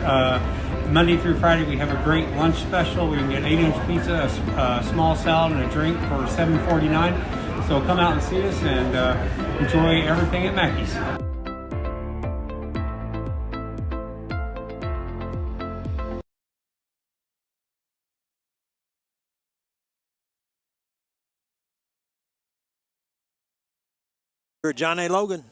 Monday through Friday we have a great lunch special. We can get 8-inch pizza, a small salad, and a drink for $7.49. So come out and see us and enjoy everything at Mackey's. John A. Logan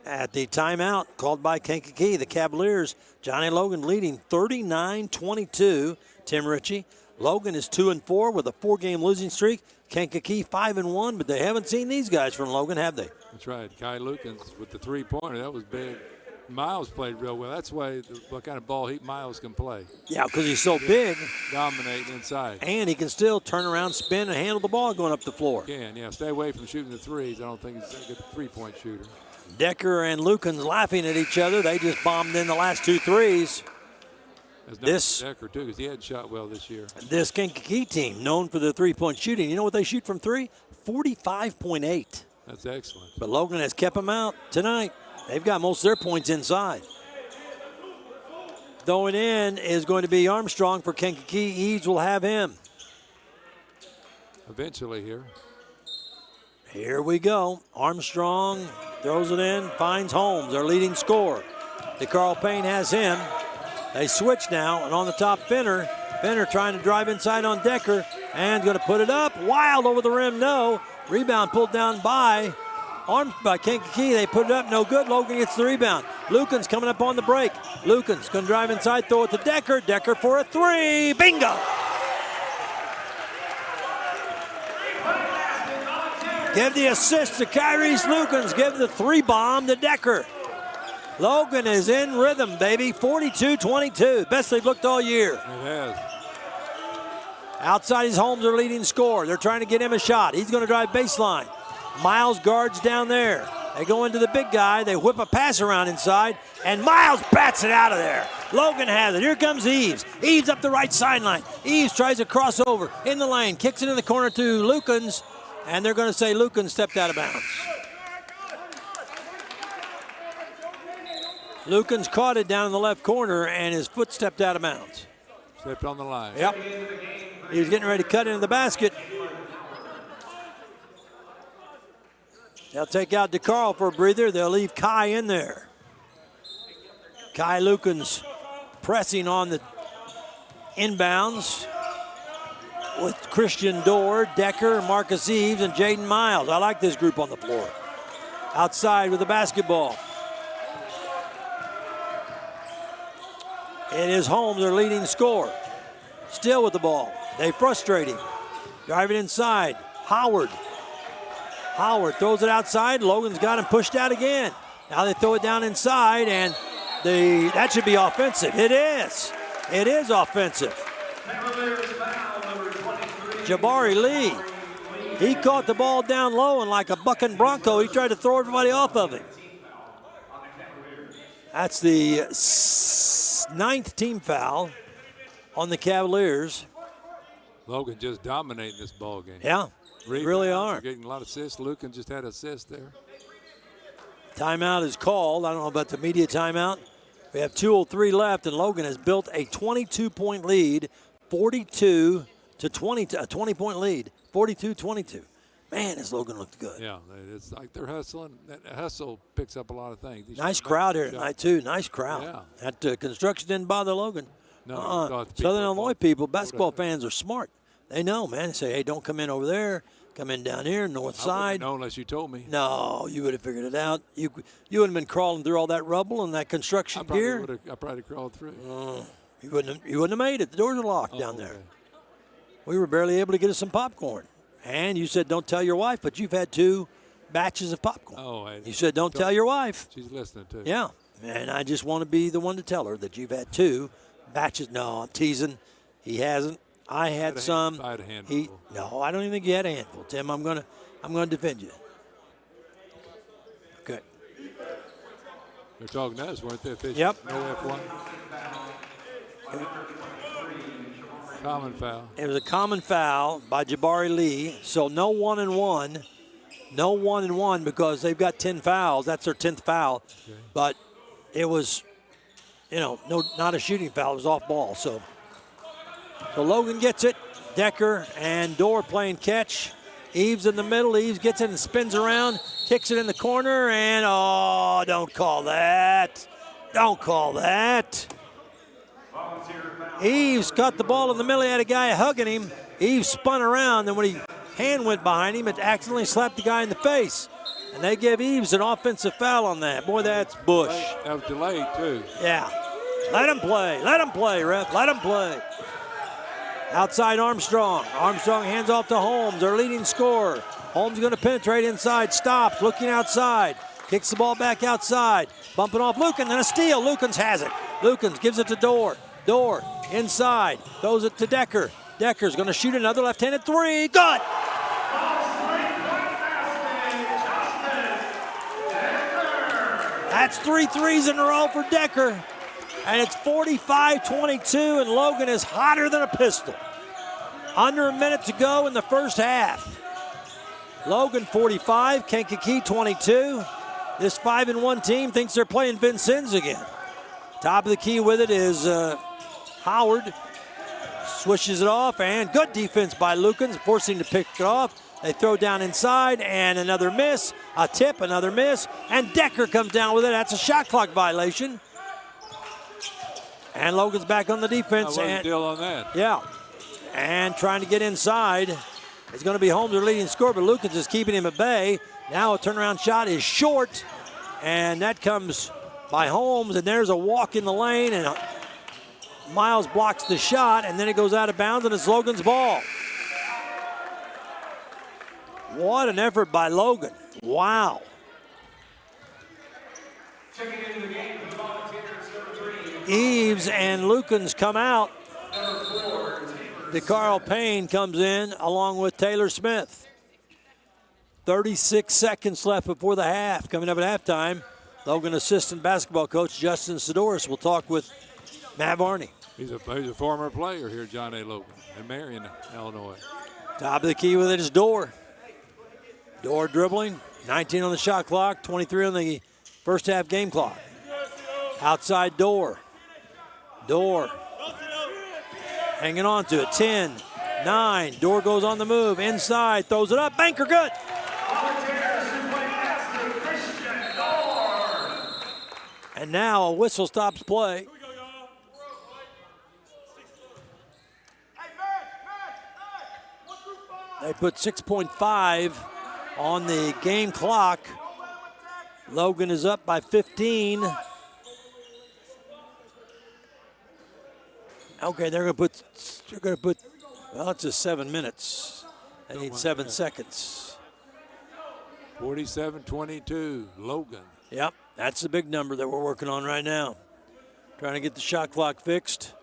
at the timeout called by Kankakee. The Cavaliers, John A. Logan leading 39-22. Tim Ritchie. Logan is 2-4 with a 4-game losing streak. Kankakee 5-1, but they haven't seen these guys from Logan, have they? That's right. Kai Lukens with the three-pointer. That was big. Miles played real well. That's what kind of ball Miles can play. Yeah, because he's so big. Dominating inside. And he can still turn around, spin, and handle the ball going up the floor. He can, yeah. Stay away from shooting the threes. I don't think he's a good three-point shooter. Decker and Lukens laughing at each other. They just bombed in the last 2 threes. This Decker too, because he hadn't shot well this year. This Kankakee team, known for their three-point shooting, you know what they shoot from three? 45.8. That's excellent. But Logan has kept them out tonight. They've got most of their points inside. Throwing in is going to be Armstrong for Kankakee. Eves will have him. Eventually here. Here we go. Armstrong throws it in, finds Holmes, their leading scorer. DeCarl Payne has him. They switch now, and on the top, Fenner. Fenner trying to drive inside on Decker, and going to put it up. Wild over the rim, no. Rebound pulled down by Kankakee. They put it up, no good. Logan gets the rebound. Lucan's coming up on the break. Lucan's going to drive inside, throw it to Decker. Decker for a three. Bingo! Give the assist to Kyrie's Lukens. Give the three bomb to Decker. Logan is in rhythm, baby. 42-22. Best they've looked all year. It has. Outside is Holmes, their leading scorer. They're trying to get him a shot. He's going to drive baseline. Miles guards down there. They go into the big guy. They whip a pass around inside, and Miles bats it out of there. Logan has it. Here comes Eves. Eves up the right sideline. Eves tries to cross over in the lane, kicks it in the corner to Lukens, and they're going to say Lukens stepped out of bounds. Lukens caught it down in the left corner, and his foot stepped out of bounds. Stepped on the line. Yep. He was getting ready to cut into the basket. They'll take out DeCarl for a breather. They'll leave Kai in there. Kai Lukens pressing on the inbounds with Christian Dorr, Decker, Marcus Eves, and Jaden Miles. I like this group on the floor. Outside with the basketball. It is Holmes, their leading scorer. Still with the ball. They frustrate him. Driving inside. Howard throws it outside. Logan's got him pushed out again. Now they throw it down inside, and that should be offensive. It is. It is offensive. Jabari Lee. He caught the ball down low, and like a bucking bronco, he tried to throw everybody off of him. That's the 9th team foul on the Cavaliers. Logan just dominating this ball game. Yeah, they really are. Getting a lot of assists. Lucan just had assists there. Timeout is called. I don't know about the media timeout. We have 2:03 left, and Logan has built a 22-point lead, 42 to 20, a 20-point lead, 42-22. Man, this Logan looked good. Yeah, it's like they're hustling. That hustle picks up a lot of things. Nice crowd here tonight, too. Nice crowd. Yeah. That construction didn't bother Logan. No, Southern Illinois people, basketball fans are smart. They know, man. They say, hey, don't come in over there. Come in down here, north side. No, unless you told me. No, you would have figured it out. You would have been crawling through all that rubble and that construction gear. I probably crawled through. You wouldn't have made it. The doors are locked down there. We were barely able to get us some popcorn. And you said don't tell your wife, but you've had 2 batches of popcorn. Oh, you said don't tell your wife. She's listening too. Yeah, and I just want to be the one to tell her that you've had 2 batches. No, I'm teasing. He hasn't. I had some. I had a handful. No, I don't even think you had a handful, Tim. I'm gonna defend you. Okay. They're talking to us, weren't they? Officials? Yep. No F1. Common foul. It was a common foul by Jabari Lee, so no 1-and-1. No 1-and-1 because they've got 10 fouls. That's their 10th foul. Okay. But it was, not a shooting foul. It was off ball. So Logan gets it. Decker and Dorr playing catch. Eves in the middle. Eves gets it and spins around, kicks it in the corner, and don't call that. Don't call that. Eves got the ball in the middle. He had a guy hugging him. Eves spun around, and when his hand went behind him, it accidentally slapped the guy in the face. And they give Eves an offensive foul on that. Boy, that's Bush. That was delayed, too. Yeah. Let him play. Let him play, ref. Let him play. Outside Armstrong. Armstrong hands off to Holmes, their leading scorer. Holmes going to penetrate inside. Stops, looking outside. Kicks the ball back outside. Bumping off Lucan, then a steal. Lukens has it. Lukens gives it to Dorr. Dorr inside. Throws it to Decker. Decker's going to shoot another left-handed 3. Good! That's 3 threes in a row for Decker. And it's 45-22, and Logan is hotter than a pistol. Under a minute to go in the first half. Logan 45, Kankakee 22. This 5-1 team thinks they're playing Vincennes again. Top of the key with it is Howard. Swishes it off, and good defense by Lukens, forcing to pick it off. They throw down inside, and another miss. A tip, another miss, and Decker comes down with it. That's a shot clock violation. And Logan's back on the defense. I wasn't deal on that. Yeah, and trying to get inside. It's going to be Holmes, their leading scorer, but Lukens is keeping him at bay. Now a turnaround shot is short, and that comes by Holmes, and there's a walk in the lane, and Miles blocks the shot, and then it goes out of bounds, and it's Logan's ball. What an effort by Logan. Wow. Eves and Lukens come out. DeCarl Payne comes in along with Taylor Smith. 36 seconds left before the half. Coming up at halftime, Logan assistant basketball coach Justin Sidoris will talk with Matt Varney. He's a former player here, John A. Logan, in Marion, Illinois. Top of the key with it is Dorr. Dorr dribbling, 19 on the shot clock, 23 on the first half game clock. Outside Dorr. Dorr hanging on to it, 10, 9. Dorr goes on the move, inside, throws it up, banker good. And now a whistle stops play. They put 6.5 on the game clock. Logan is up by 15. Okay, they're going to put, well, it's just 7 minutes. They need 7 seconds. 47-22, Logan. Yep, that's the big number that we're working on right now. Trying to get the shot clock fixed.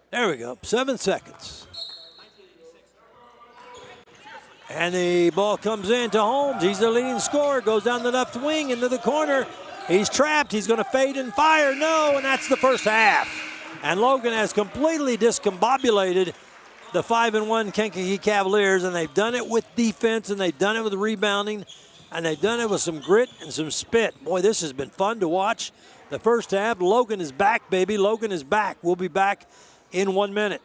There we go, 7 seconds. And the ball comes in to Holmes. He's the leading scorer, goes down the left wing into the corner. He's trapped, he's gonna fade and fire, no, and that's the first half. And Logan has completely discombobulated the 5-1 Kankakee Cavaliers, and they've done it with defense, and they've done it with rebounding, and they've done it with some grit and some spit. Boy, this has been fun to watch. The first half, Logan is back, baby. Logan is back. We'll be back in 1 minute.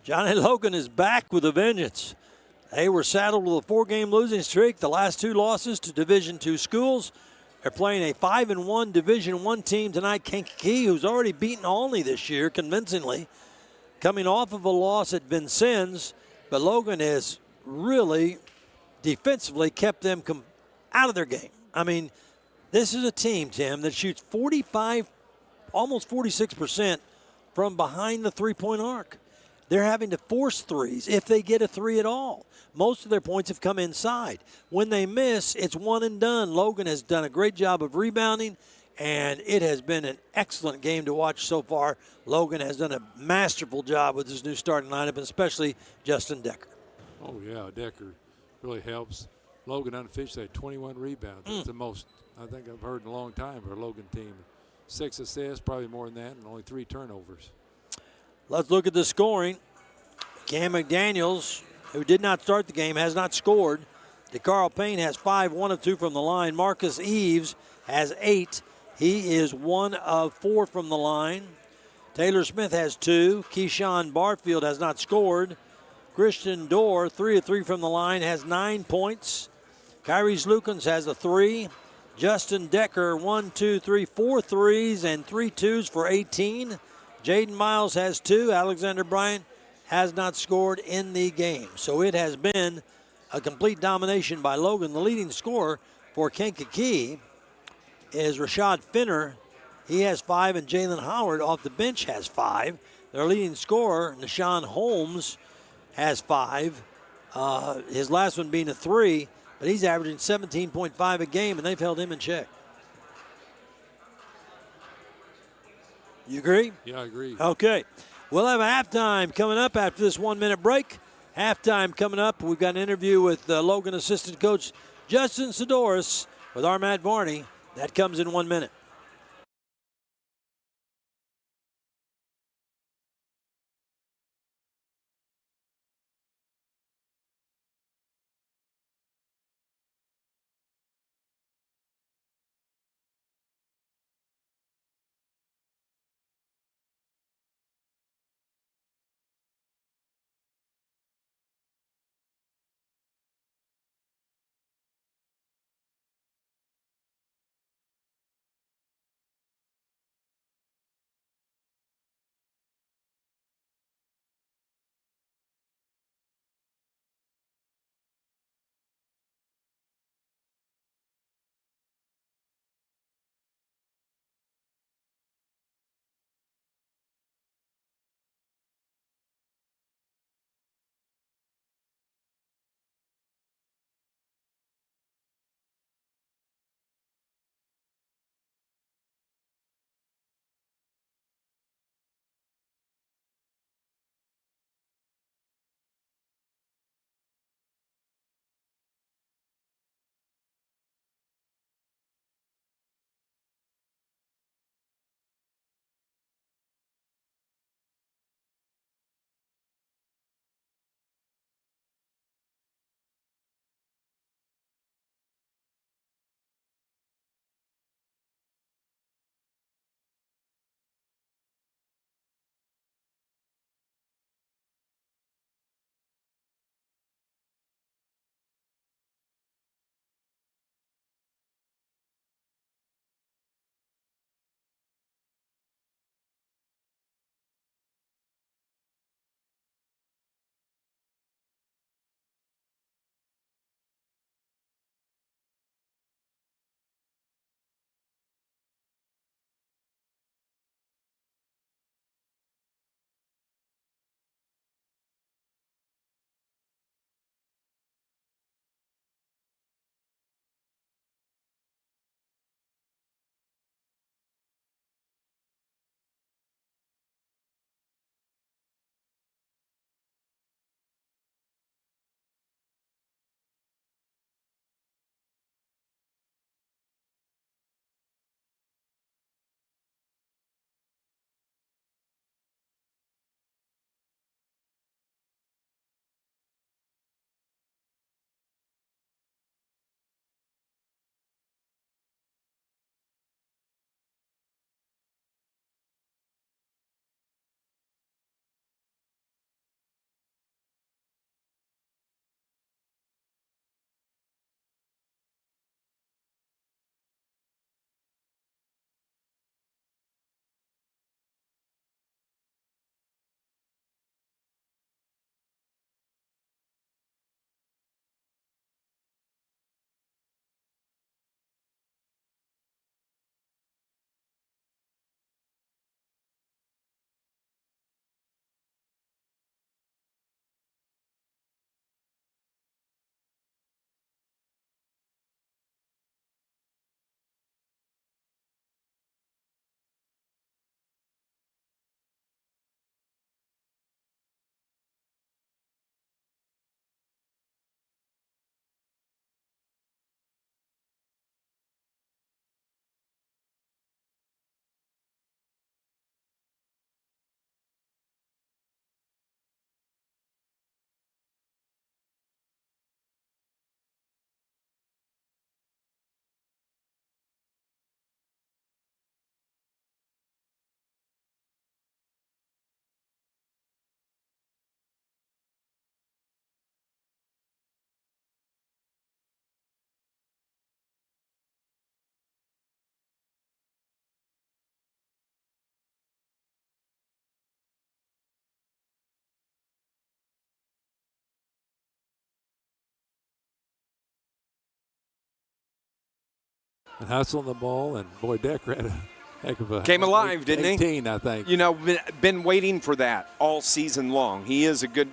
Johnny Logan is back with a vengeance. They were saddled with a 4-game losing streak. The last 2 losses to Division II schools. They're playing a 5-1 Division I team tonight, Kankakee, who's already beaten Olney this year convincingly, coming off of a loss at Vincennes. But Logan has really defensively kept them out of their game. I mean, this is a team, Tim, that shoots 45, almost 46% from behind the three-point arc. They're having to force threes if they get a 3 at all. Most of their points have come inside. When they miss, it's one and done. Logan has done a great job of rebounding, and it has been an excellent game to watch so far. Logan has done a masterful job with his new starting lineup, especially Justin Decker. Oh, yeah, Decker really helps. Logan unofficially had 21 rebounds. That's the most I think I've heard in a long time for a Logan team. 6 assists, probably more than that, and only 3 turnovers. Let's look at the scoring. Cam McDaniels, who did not start the game, has not scored. DeCarl Payne has 5, 1 of 2 from the line. Marcus Eves has 8. He is 1 of 4 from the line. Taylor Smith has 2. Keyshawn Barfield has not scored. Christian Dorr, 3 of 3 from the line, has 9 points. Kyrese Lukens has a 3. Justin Decker, 1, 2, 3, 4 threes and 3 twos for 18. Jaden Miles has 2. Alexander Bryant has not scored in the game. So it has been a complete domination by Logan. The leading scorer for Kankakee is Rashad Finner. He has 5, and Jalen Howard off the bench has 5. Their leading scorer, Nashawn Holmes, has 5. His last one being a 3, but he's averaging 17.5 a game, and they've held him in check. You agree? Yeah, I agree. Okay. We'll have a halftime coming up after this 1-minute break. Halftime coming up. We've got an interview with Logan assistant coach Justin Sidoris with our Matt Varney. That comes in 1 minute. and hustling the ball. And boy, Decker had a heck of a came alive, didn't he? 18, I think. You know, been waiting for that all season long. He is a good,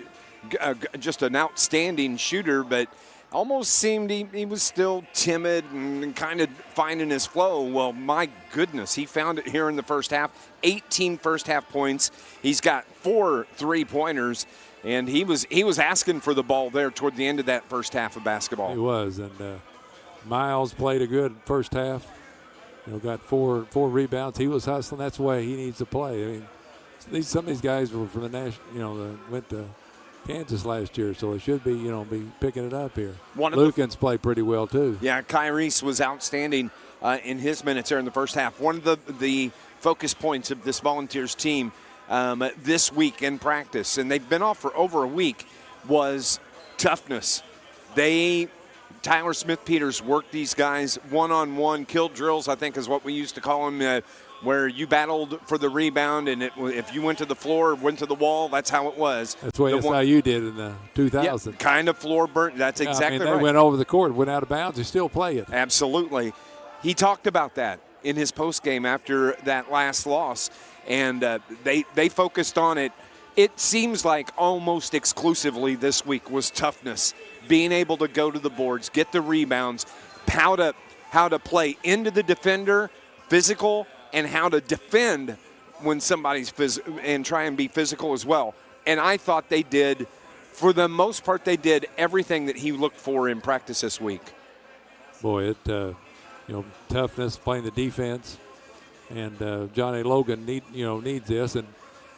just an outstanding shooter, but almost seemed he was still timid and kind of finding his flow. Well, my goodness, he found it here in the first half. 18 first half points. He's got 4 3-pointers, and he was asking for the ball there toward the end of that first half of basketball. He was, and Miles played a good first half. You know, got four rebounds. He was hustling. That's the way he needs to play. I mean, some of these guys were from the national. You know, went to Kansas last year, so it should be be picking it up here. Logan's played pretty well too. Yeah, Kyrie's was outstanding in his minutes there in the first half. One of the focus points of this Volunteers team this week in practice, and they've been off for over a week, was toughness. Tyler Smith-Peters worked these guys one-on-one, kill drills, I think is what we used to call them, where you battled for the rebound, and if you went to the floor, went to the wall, that's how it was. That's what SIU did in the 2000. Yeah, kind of floor burnt. That's exactly right. They went over the court, went out of bounds, they still play it. Absolutely. He talked about that in his postgame after that last loss, and they focused on it. It seems like almost exclusively this week was toughness, being able to go to the boards, get the rebounds, how to play into the defender, physical, and how to defend when somebody's and try and be physical as well. And I thought they did, for the most part, they did everything that he looked for in practice this week. Boy, toughness, playing the defense, and Johnny Logan needs this, and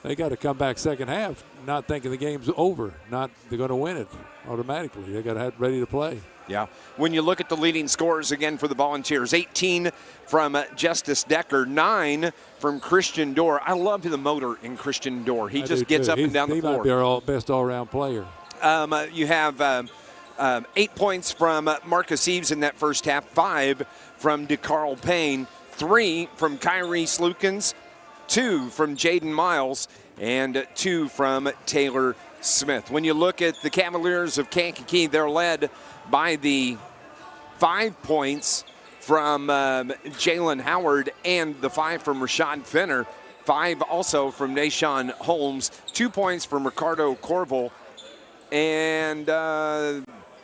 they got to come back second half, not thinking the game's over, not they're going to win it automatically. They got to have ready to play. Yeah. When you look at the leading scorers again for the Volunteers, 18 from Justice Decker, 9 from Christian Dorr. I love the motor in Christian Dorr. He just gets up and down the floor. He might be our best all-around player. You have 8 points from Marcus Eves in that first half, 5 from DeCarl Payne, 3 from Kyrie Slukins, 2 from Jaden Miles, and 2 from Taylor Smith. When you look at the Cavaliers of Kankakee, they're led by the 5 points from Jalen Howard and the 5 from Rashad Fenner, 5 also from Nashawn Holmes, 2 points from Ricardo Corval, and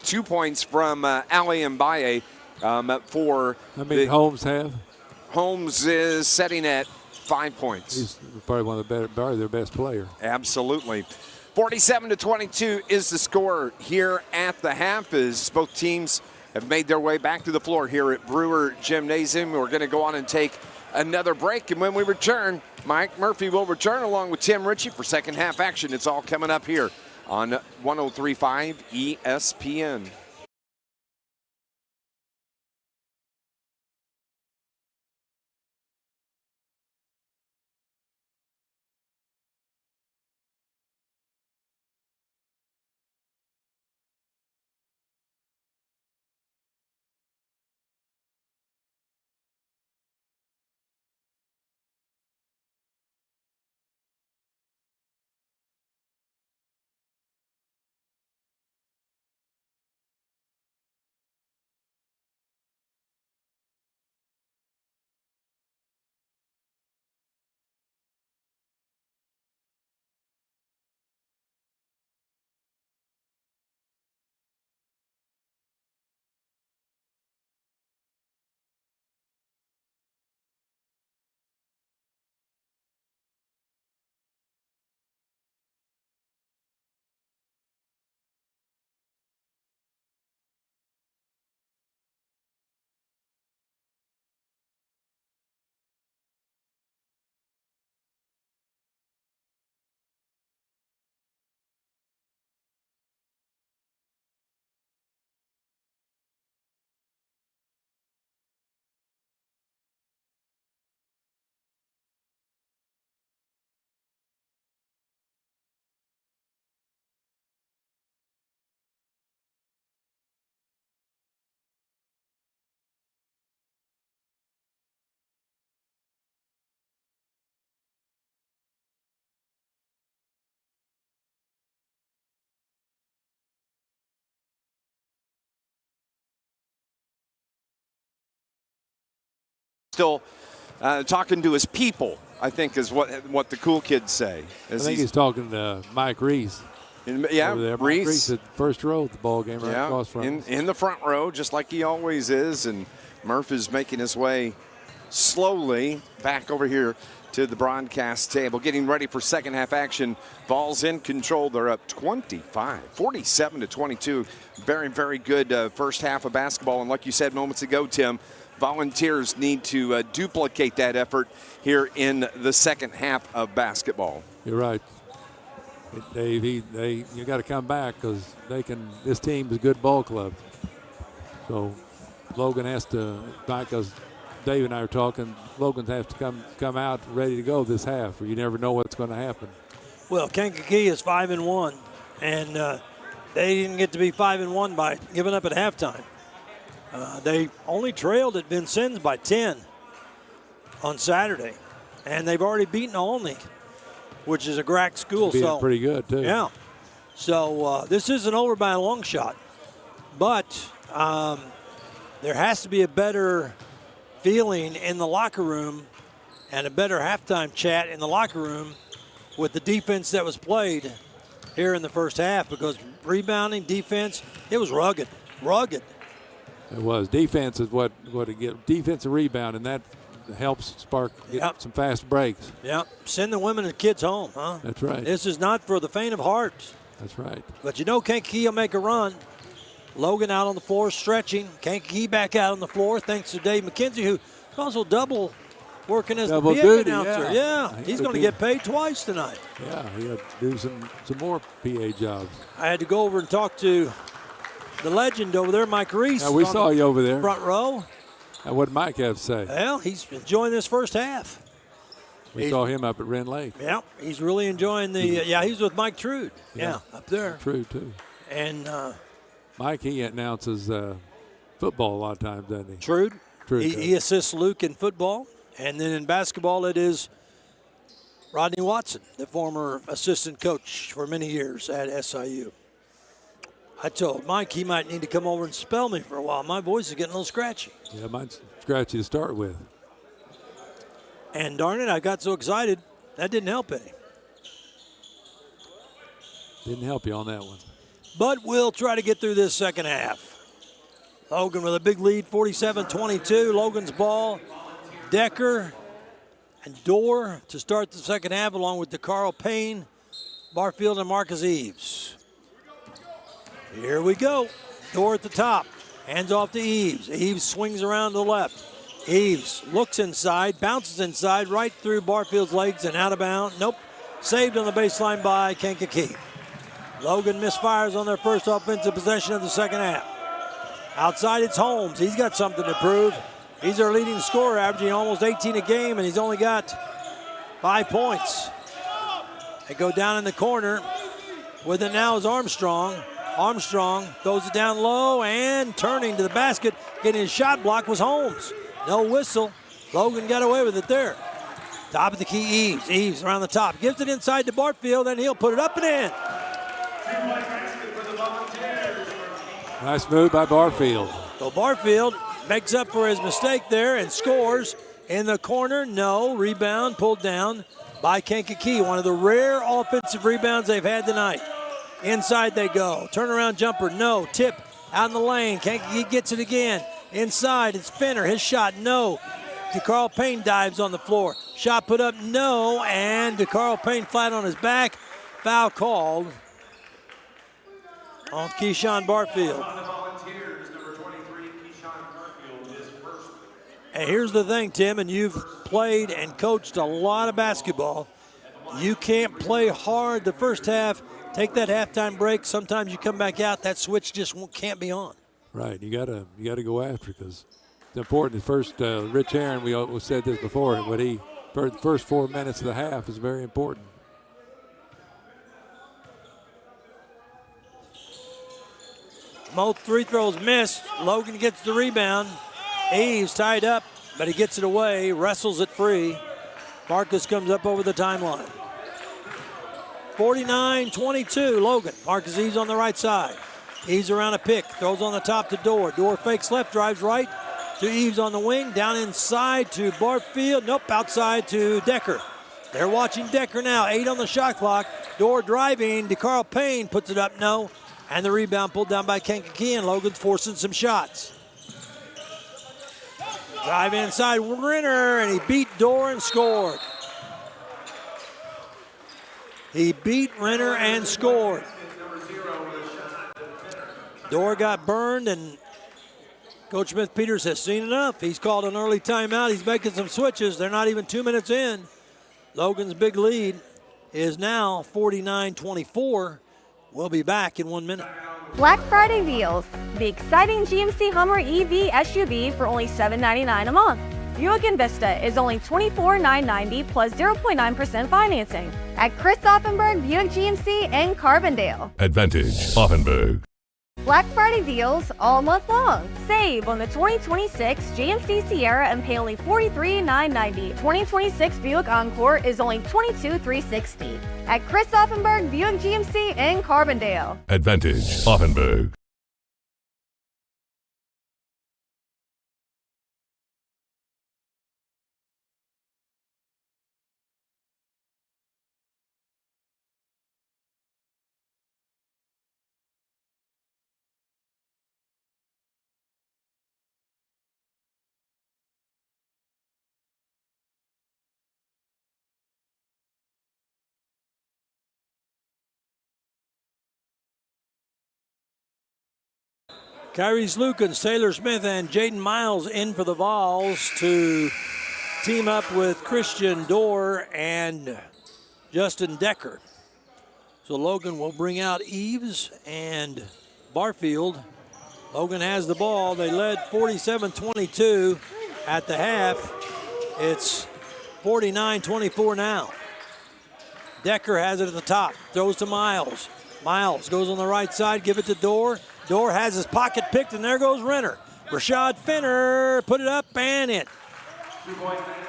2 points from Ali Mbaye for How many Holmes have? Holmes is setting at 5 points. He's probably one of their best player. Absolutely. 47-22 is the score here at the half, as both teams have made their way back to the floor here at Brewer Gymnasium. We're going to go on and take another break, and when we return, Mike Murphy will return along with Tim Ritchie for second half action. It's all coming up here on 103.5 ESPN. still talking to his people, I think is what the cool kids say. I think he's talking to Mike Reese. Yeah, Mike Reese. Reese at first row at the ball game right across from in the front row, just like he always is. And Murph is making his way slowly back over here to the broadcast table, getting ready for second half action. Vols in control. They're up 47-22. Very, very good first half of basketball. And like you said moments ago, Tim, Volunteers need to duplicate that effort here in the second half of basketball. You're right. Dave, you got to come back because this team is a good ball club. So Logan has to, because Dave and I are talking, Logan has to come out ready to go this half, or you never know what's going to happen. Well, Kankakee is 5-1, and they didn't get to be 5-1 by giving up at halftime. They only trailed at Vincennes by 10 on Saturday, and they've already beaten Olney, which is a GRAC school. So pretty good too. Yeah. So this isn't over by a long shot, but there has to be a better feeling in the locker room and a better halftime chat in the locker room with the defense that was played here in the first half, because rebounding, defense, it was rugged. It was. Defense is what it get. Defensive rebound, and that helps spark some fast breaks. Yeah, send the women and kids home, huh? That's right. This is not for the faint of heart. That's right. But you know Kankakee will make a run. Logan out on the floor stretching. Kankakee back out on the floor thanks to Dave McKenzie, who also double working as double the PA duty, announcer. yeah. He's going to get paid twice tonight. Yeah, he had to do some more PA jobs. I had to go over and talk to the legend over there, Mike Reese. Yeah, we saw you over there. Front row. What did Mike have to say? Well, he's enjoying this first half. We saw him up at Wren Lake. Yeah, he's really enjoying the. He's with Mike Trude. Yeah, up there. Trude too. And Mike, he announces football a lot of times, doesn't he? Trude. Trude. He assists Luke in football, and then in basketball it is Rodney Watson, the former assistant coach for many years at SIU. I told Mike he might need to come over and spell me for a while. My voice is getting a little scratchy. Yeah, mine's scratchy to start with. And darn it, I got so excited, that didn't help any. Didn't help you on that one. But we'll try to get through this second half. Logan with a big lead, 47-22. Logan's ball. Decker and Dorr to start the second half, along with DeCarl Payne, Barfield, and Marcus Eves. Here we go. Dorr at the top. Hands off to Eves. Eves swings around to the left. Eves looks inside, bounces inside, right through Barfield's legs and out of bounds. Nope. Saved on the baseline by Kankakee. Logan misfires on their first offensive possession of the second half. Outside, it's Holmes. He's got something to prove. He's their leading scorer, averaging almost 18 a game, and he's only got 5 points. They go down in the corner. With it now is Armstrong. Armstrong throws it down low, and turning to the basket, getting his shot blocked was Holmes. No whistle. Logan got away with it there. Top of the key, Eves. Eves around the top. Gives it inside to Barfield, and he'll put it up and in. Nice move by Barfield. So Barfield makes up for his mistake there and scores in the corner. No. Rebound pulled down by Kankakee. One of the rare offensive rebounds they've had tonight. Inside they go. Turnaround jumper. No. Tip out in the lane. Kankakee gets it again. Inside, it's Fenner. His shot, no. DeCarl Payne dives on the floor. Shot put up, no. And DeCarl Payne flat on his back. Foul called on Keyshawn Barfield. And here's the thing, Tim, and you've played and coached a lot of basketball. You can't play hard the first half, take that halftime break. Sometimes you come back out, that switch just can't be on. Right, you gotta go after it because it's important. First, Rich Aaron, we said this before, but for the first 4 minutes of the half is very important. Both free throws missed. Logan gets the rebound. Eves tied up, but he gets it away, wrestles it free. Marcus comes up over the timeline. 49-22, Logan. Marcus Eves on the right side. Eves around a pick, throws on the top to Dorr. Dorr fakes left, drives right, to Eves on the wing. Down inside to Barfield. Nope, outside to Decker. They're watching Decker now. 8 on the shot clock. Dorr driving. DeCarl Payne puts it up, no. And the rebound pulled down by Kankakee, and Logan's forcing some shots. Drive inside Renner, and he beat Dorr and scored. He beat Renner and scored. Dorr got burned, and Coach Smith-Peters has seen enough. He's called an early timeout. He's making some switches. They're not even 2 minutes in. Logan's big lead is now 49-24. We'll be back in 1 minute. Black Friday deals. The exciting GMC Hummer EV SUV for only $799 a month. Buick Envista is only $24,990 plus 0.9% financing at Chris Offenberg Buick GMC in Carbondale. Advantage Offenberg. Black Friday deals all month long. Save on the 2026 GMC Sierra and pay only $43,990. 2026 Buick Encore is only $22,360 at Chris Offenberg Buick GMC in Carbondale. Advantage Offenberg. Kyrie Slukins, Taylor Smith, and Jaden Miles in for the Vols to team up with Christian Dorr and Justin Decker. So Logan will bring out Eves and Barfield. Logan has the ball. They led 47-22 at the half. It's 49-24 now. Decker has it at the top, throws to Miles. Miles goes on the right side, give it to Dorr. Dorr has his pocket picked, and there goes Renner. Rashad Fenner put it up and in.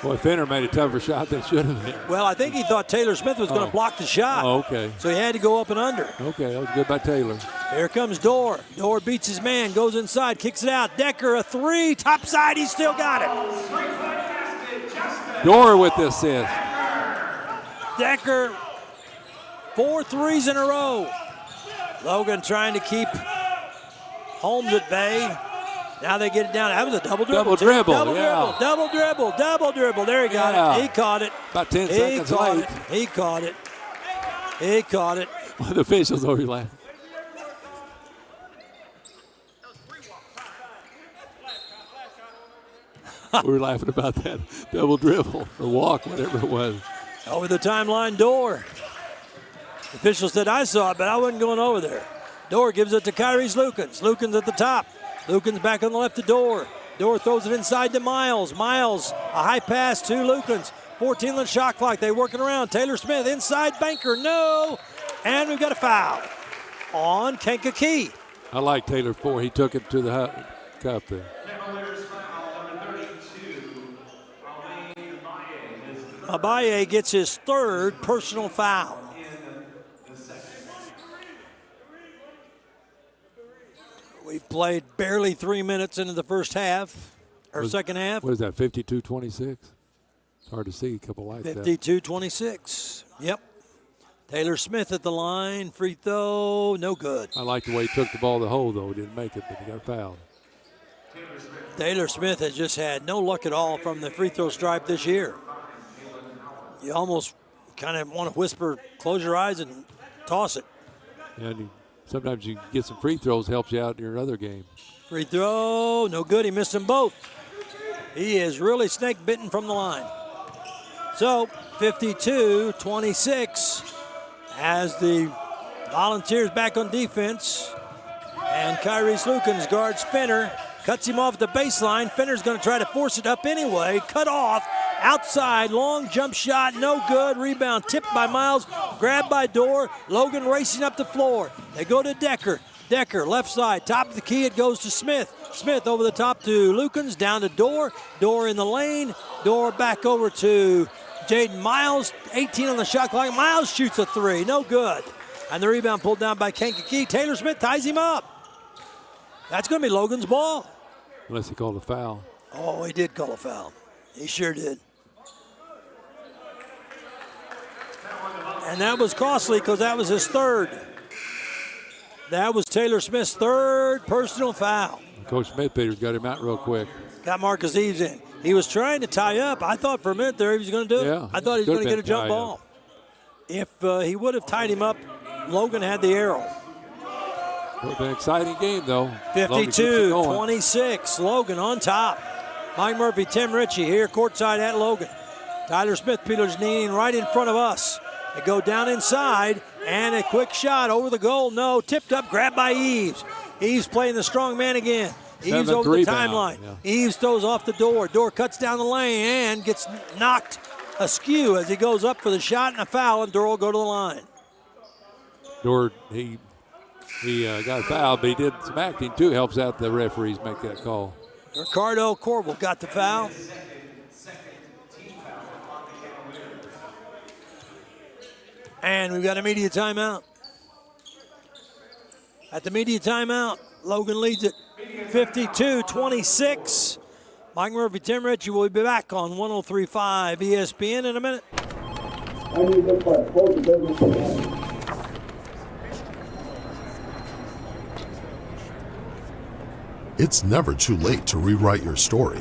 Boy, Fenner made a tougher shot than should have been. Well, I think he thought Taylor Smith was going to block the shot. Oh, okay. So he had to go up and under. Okay, that was good by Taylor. Here comes Dorr. Dorr beats his man, goes inside, kicks it out. Decker, a three, top side, he still got it. Dorr with the assist. Decker, 4 threes in a row. Logan trying to keep Holmes at bay. Now they get it down. That was a double dribble. Double dribble, Double yeah. dribble, double dribble, double dribble. There he got it. He caught it. About 10 seconds late. He caught it. He caught it. Well, the officials already laughing. We were laughing about that double dribble or walk, whatever it was. Over the timeline, Dorr. The official said, I saw it, but I wasn't going over there. Dorr gives it to Kyrie Slukins. Slukins at the top. Lukens back on the left to Dorr. Dorr throws it inside to Miles. Miles, a high pass to Lukens. 14 on the shot clock. They working around. Taylor Smith inside banker. No. And we've got a foul on Kankakee. I like Taylor before he took it to the cup there. Abaye gets his third personal foul. We've played barely 3 minutes into the first half, or second half. What is that, 52-26? It's hard to see a couple like that. 52-26, yep. Taylor Smith at the line, free throw, no good. I like the way he took the ball to the hole, though. He didn't make it, but he got fouled. Taylor Smith has just had no luck at all from the free throw stripe this year. You almost kind of want to whisper, close your eyes and toss it. And sometimes you get some free throws, helps you out in your other game. Free throw, no good. He missed them both. He is really snake bitten from the line. So 52-26 as the Volunteers back on defense. And Kyrie Slukins guards Fenner, cuts him off the baseline. Fenner's going to try to force it up anyway. Cut off, outside, long jump shot, no good. Rebound tipped by Miles, grabbed by Dorr. Logan racing up the floor. They go to Decker. Decker, left side, top of the key, it goes to Smith. Smith over the top to Lukens, down to Dorr. Dorr in the lane. Dorr back over to Jaden Miles, 18 on the shot clock. Miles shoots a three, no good. And the rebound pulled down by Kankakee. Taylor Smith ties him up. That's going to be Logan's ball. Unless he called a foul. Oh, he did call a foul. He sure did. And that was costly because that was his third. That was Taylor Smith's third personal foul. Coach Smith-Peters got him out real quick. Got Marcus Eves in. He was trying to tie up. I thought for a minute there he was going to do it. Yeah, I thought he was going to get a jump ball. If he would have tied him up, Logan had the arrow. Would have been an exciting game, though. 52-26. Logan on top. Mike Murphy, Tim Ritchie here courtside at Logan. Tyler Smith-Peters kneeling right in front of us. They go down inside, and a quick shot over the goal. No, tipped up, grabbed by Eves. Eves playing the strong man again. Eves over the timeline. Yeah. Eves throws off the door. Door cuts down the lane and gets knocked askew as he goes up for the shot and a foul, and Door will go to the line. Door, he got fouled, but he did some acting too. Helps out the referees make that call. Ricardo Corbel got the foul. And we've got a media timeout. At the media timeout, Logan leads it 52-26. Mike Murphy, Tim Ritchie will be back on 103.5 ESPN in a minute. It's never too late to rewrite your story.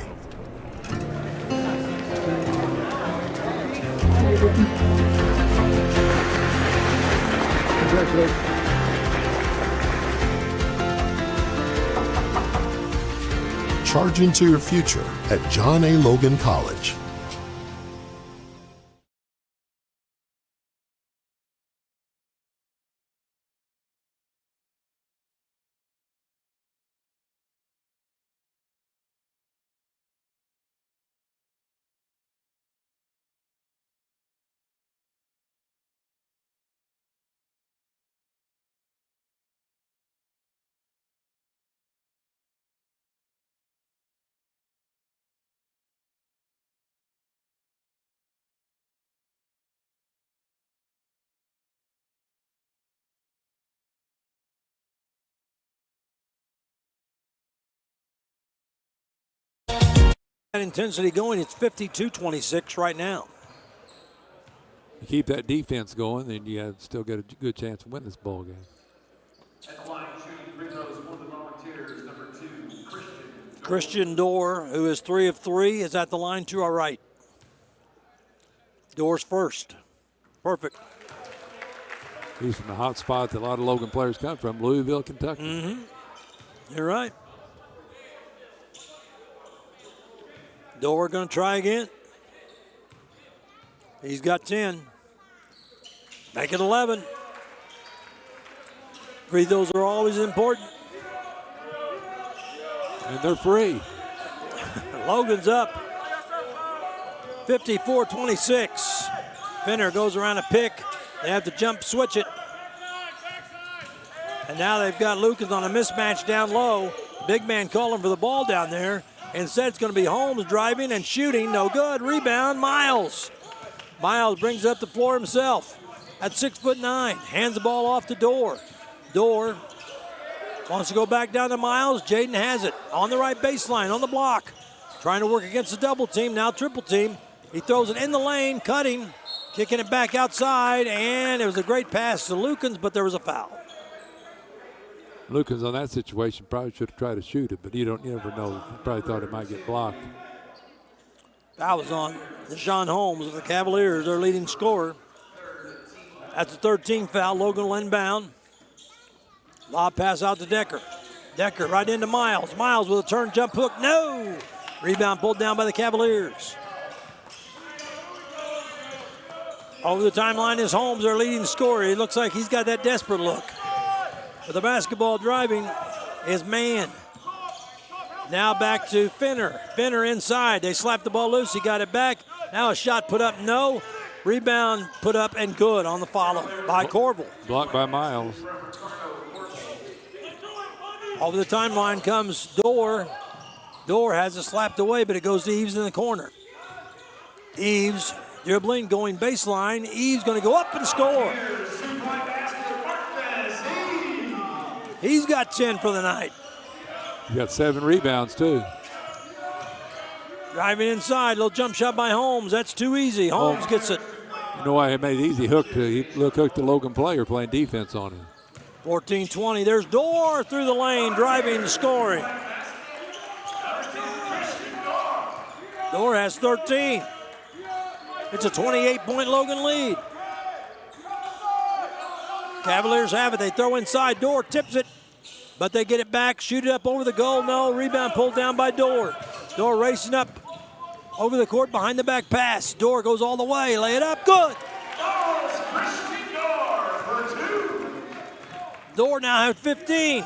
Charge into your future at John A. Logan College. That intensity going, it's 52-26 right now. You keep that defense going, then you still get a good chance to win this ball game. At the line, shooting free throws for the Volunteers, number 2, Christian Dorr, who is 3 of 3, is at the line to our right. Dorr's first. Perfect. He's from the hot spot that a lot of Logan players come from, Louisville, Kentucky. Mm-hmm. You're right. Dorr going to try again. He's got 10. Make it 11. Free throws are always important. And they're free. Logan's up. 54-26. Finner goes around a pick. They have to jump switch it. And now they've got Lucas on a mismatch down low. Big man calling for the ball down there. Instead, it's going to be Holmes driving and shooting. No good. Rebound, Miles. Miles brings up the floor himself at 6'9". Hands the ball off to Dorr. Dorr wants to go back down to Miles. Jaden has it on the right baseline, on the block. Trying to work against the double team, now triple team. He throws it in the lane, cutting, kicking it back outside, and it was a great pass to Lukens, but there was a foul. Lucas on that situation probably should have tried to shoot it, but you never know. He probably thought it might get blocked. Foul was on Deshaun Holmes of the Cavaliers, their leading scorer. That's the 13th foul. Logan will inbound. Lob pass out to Decker. Decker right into Miles. Miles with a turn jump hook. No! Rebound pulled down by the Cavaliers. Over the timeline is Holmes, their leading scorer. He looks like he's got that desperate look. But the basketball driving is Mann. Now back to Finner. Finner inside. They slapped the ball loose. He got it back. Now a shot put up, no. Rebound put up and good on the follow by Corbel. Blocked by Miles. Over the timeline comes Dorr. Dorr has it slapped away, but it goes to Eves in the corner. Eves dribbling, going baseline. Eves going to go up and score. He's got 10 for the night. He got 7 rebounds, too. Driving inside, little jump shot by Holmes. That's too easy. Holmes gets it. You know why he made it easy? Hooked the Logan player playing defense on him. 14-20. There's Dorr through the lane, driving, scoring. Dorr has 13. It's a 28-point Logan lead. Cavaliers have it. They throw inside. Dorr tips it, but they get it back. Shoot it up over the goal. No. Rebound pulled down by Dorr. Dorr racing up over the court behind the back pass. Dorr goes all the way. Lay it up. Good. Dorr now has 15.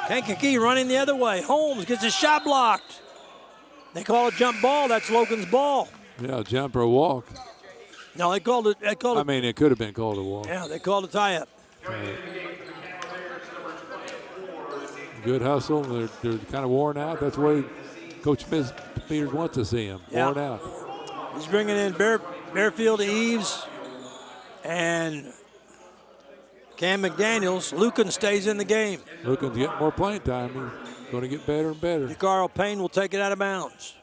Kankakee running the other way. Holmes gets his shot blocked. They call it jump ball. That's Logan's ball. Yeah, jump or walk. No, they called it. I mean, it could have been called a walk. Yeah, they called a tie-up. Good hustle. They're kind of worn out. That's the way Coach Peters wants to see them. Yeah. Worn out. He's bringing in Bearfield, Eves, and Cam McDaniels. Lucan stays in the game. Lucan's getting more playing time. He's going to get better and better. DeCarl Payne will take it out of bounds.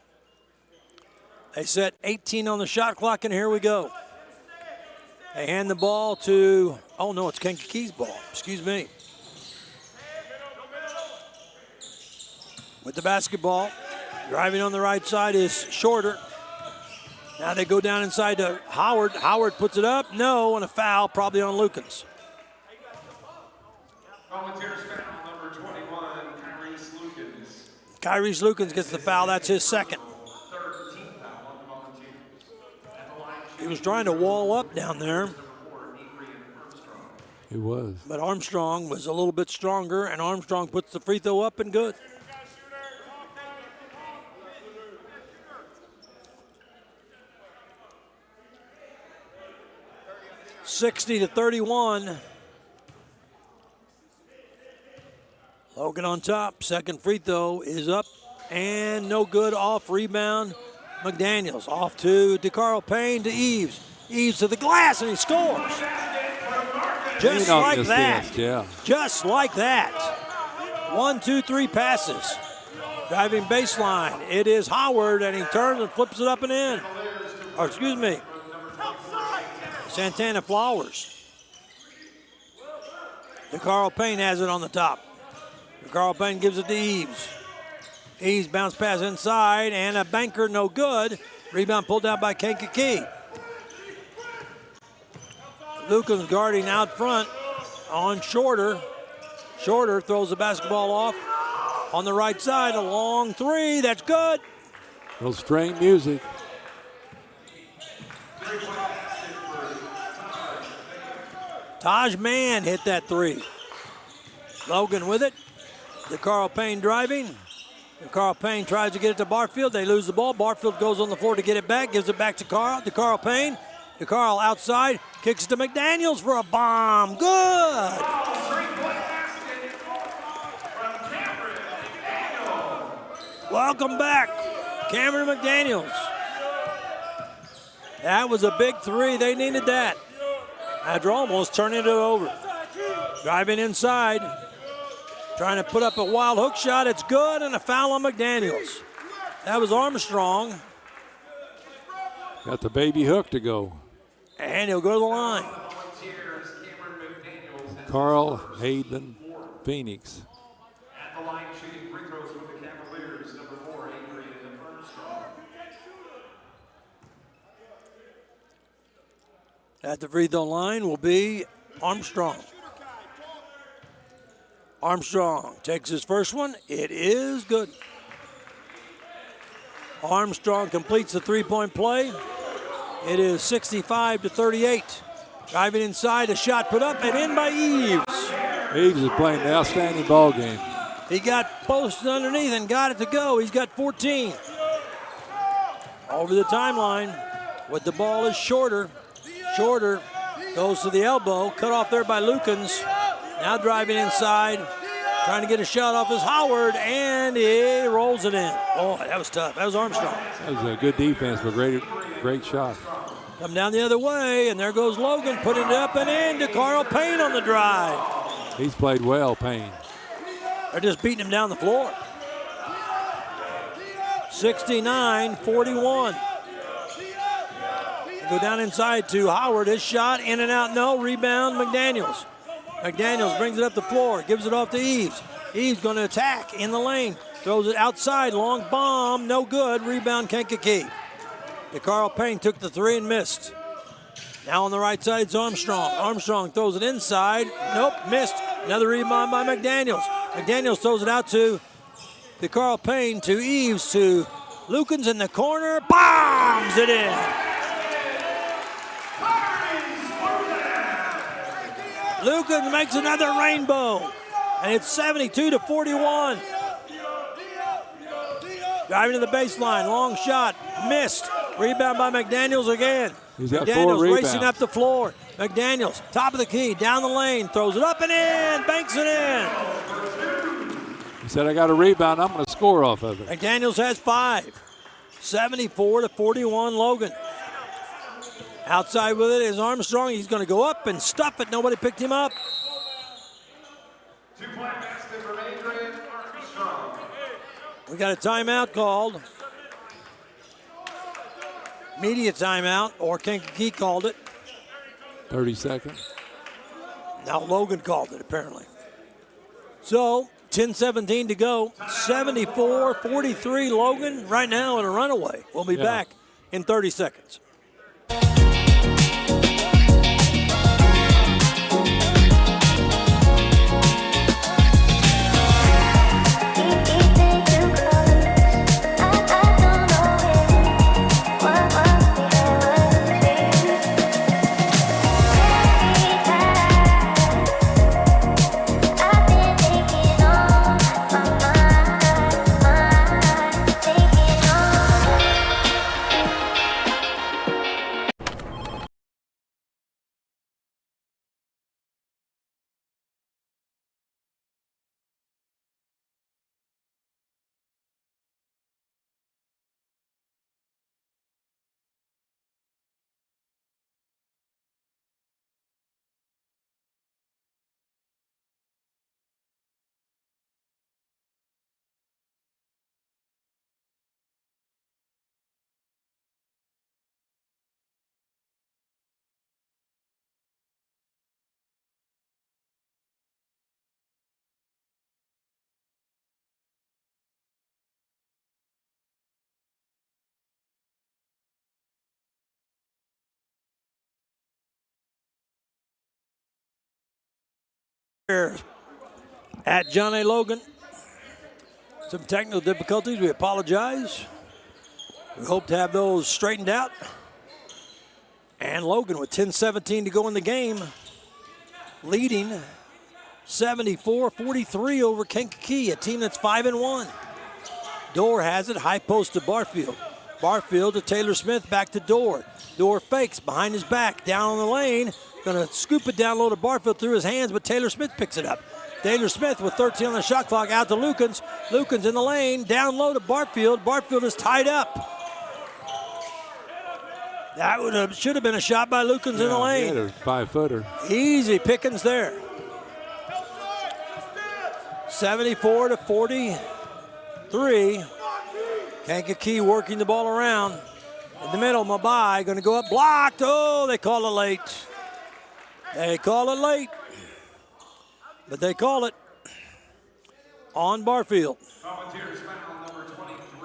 They set 18 on the shot clock, and here we go. They hand the ball to, oh no, it's Kankakee's ball. Excuse me. With the basketball, driving on the right side is Shorter. Now they go down inside to Howard. Howard puts it up. No, and a foul probably on Lukens. Volunteers foul number 21, Kyrese Lukens. Kyrese Lukens gets the foul. That's his second. 13th foul on the Volunteers. He was trying to wall up down there. He was. But Armstrong was a little bit stronger, and Armstrong puts the free throw up and good. (60-31). Logan on top. Second free throw is up and no good. Off rebound. McDaniels off to DeCarl Payne to Eves. Eves to the glass and he scores. Just like that. Yeah. Just like that. 1, 2, 3 passes. Driving baseline. It is Howard and he turns and flips it up and in. Or excuse me. Santana Flowers. DeCarl Payne has it on the top. DeCarl Payne gives it to Eves. Eves bounce pass inside and a banker no good. Rebound pulled out by Kankakee. Lukens guarding out front on Shorter. Shorter throws the basketball off on the right side. A long three. That's good. Little strained music. Taj Mann hit that three. Logan with it. DeCarl Payne driving. DeCarl Payne tries to get it to Barfield. They lose the ball. Barfield goes on the floor to get it back. Gives it back to DeCarl Payne. DeCarl outside. Kicks it to McDaniels for a bomb. Good. Welcome back, Cameron McDaniels. That was a big three. They needed that. After almost turning it over. Driving inside. Trying to put up a wild hook shot. It's good, and a foul on McDaniels. That was Armstrong. Got the baby hook to go. And he'll go to the line. Carl Hayden Phoenix. At the line shooting free throws for the Cavaliers, number 4, Adrian Armstrong. At the free throw line will be Armstrong. Armstrong takes his first one. It is good. Armstrong completes the three-point play. It is 65-38. Driving inside, a shot put up and in by Eves. Eves is playing an outstanding ball game. He got posted underneath and got it to go. He's got 14. Over the timeline with the ball is Shorter. Shorter goes to the elbow, cut off there by Lukens. Now driving inside, trying to get a shot off is Howard, and he rolls it in. Boy, that was tough. That was Armstrong. That was a good defense, but great shot. Come down the other way, and there goes Logan, putting it up and in to Carl Payne on the drive. He's played well, Payne. They're just beating him down the floor. 69-41. Go down inside to Howard. His shot, in and out, no. Rebound, McDaniels. McDaniels brings it up the floor, gives it off to Eves. Eves going to attack in the lane. Throws it outside, long bomb, no good. Rebound, Kankakee. DeCarl Payne took the three and missed. Now on the right side, it's Armstrong. Armstrong throws it inside. Nope, missed. Another rebound by McDaniels. McDaniels throws it out to DeCarl Payne, to Eves, to Lukens in the corner. Bombs it in. Lukens makes another rainbow. And it's 72-41. Driving to the baseline, long shot, missed. Rebound by McDaniels again. He's got McDaniels 4 rebounds. racing up the floor. McDaniels, top of the key, down the lane, throws it up and in, banks it in. He said, I got a rebound, I'm going to score off of it. McDaniels has 5. 74-41 Logan. Outside with it is Armstrong. He's going to go up and stuff it. Nobody picked him up. 2-point basket for Adrian Armstrong. We got a timeout called. Media timeout, or Kankakee called it. 30 seconds. Now Logan called it, apparently. So, 10-17 to go. 74-43 Logan right now in a runaway. We'll be back in 30 seconds. At John A. Logan. Some technical difficulties. We apologize. We hope to have those straightened out. And Logan with 10-17 to go in the game, leading 74-43 over Kankakee, a team that's 5-1. Dorr has it, high post to Barfield. Barfield to Taylor Smith, back to Dorr. Dorr fakes behind his back, down on the lane. Gonna scoop it down low to Barfield through his hands, but Taylor Smith picks it up. Taylor Smith with 13 on the shot clock, out to Lukens. Lukens in the lane, down low to Barfield. Barfield is tied up. That should have been a shot by Lukens in the lane. Yeah, a 5-footer. Easy pickings there. 74-43. Kankakee working the ball around. In the middle, Mabai going to go up, blocked. Oh, they call it late. They call it late. But they call it on Barfield.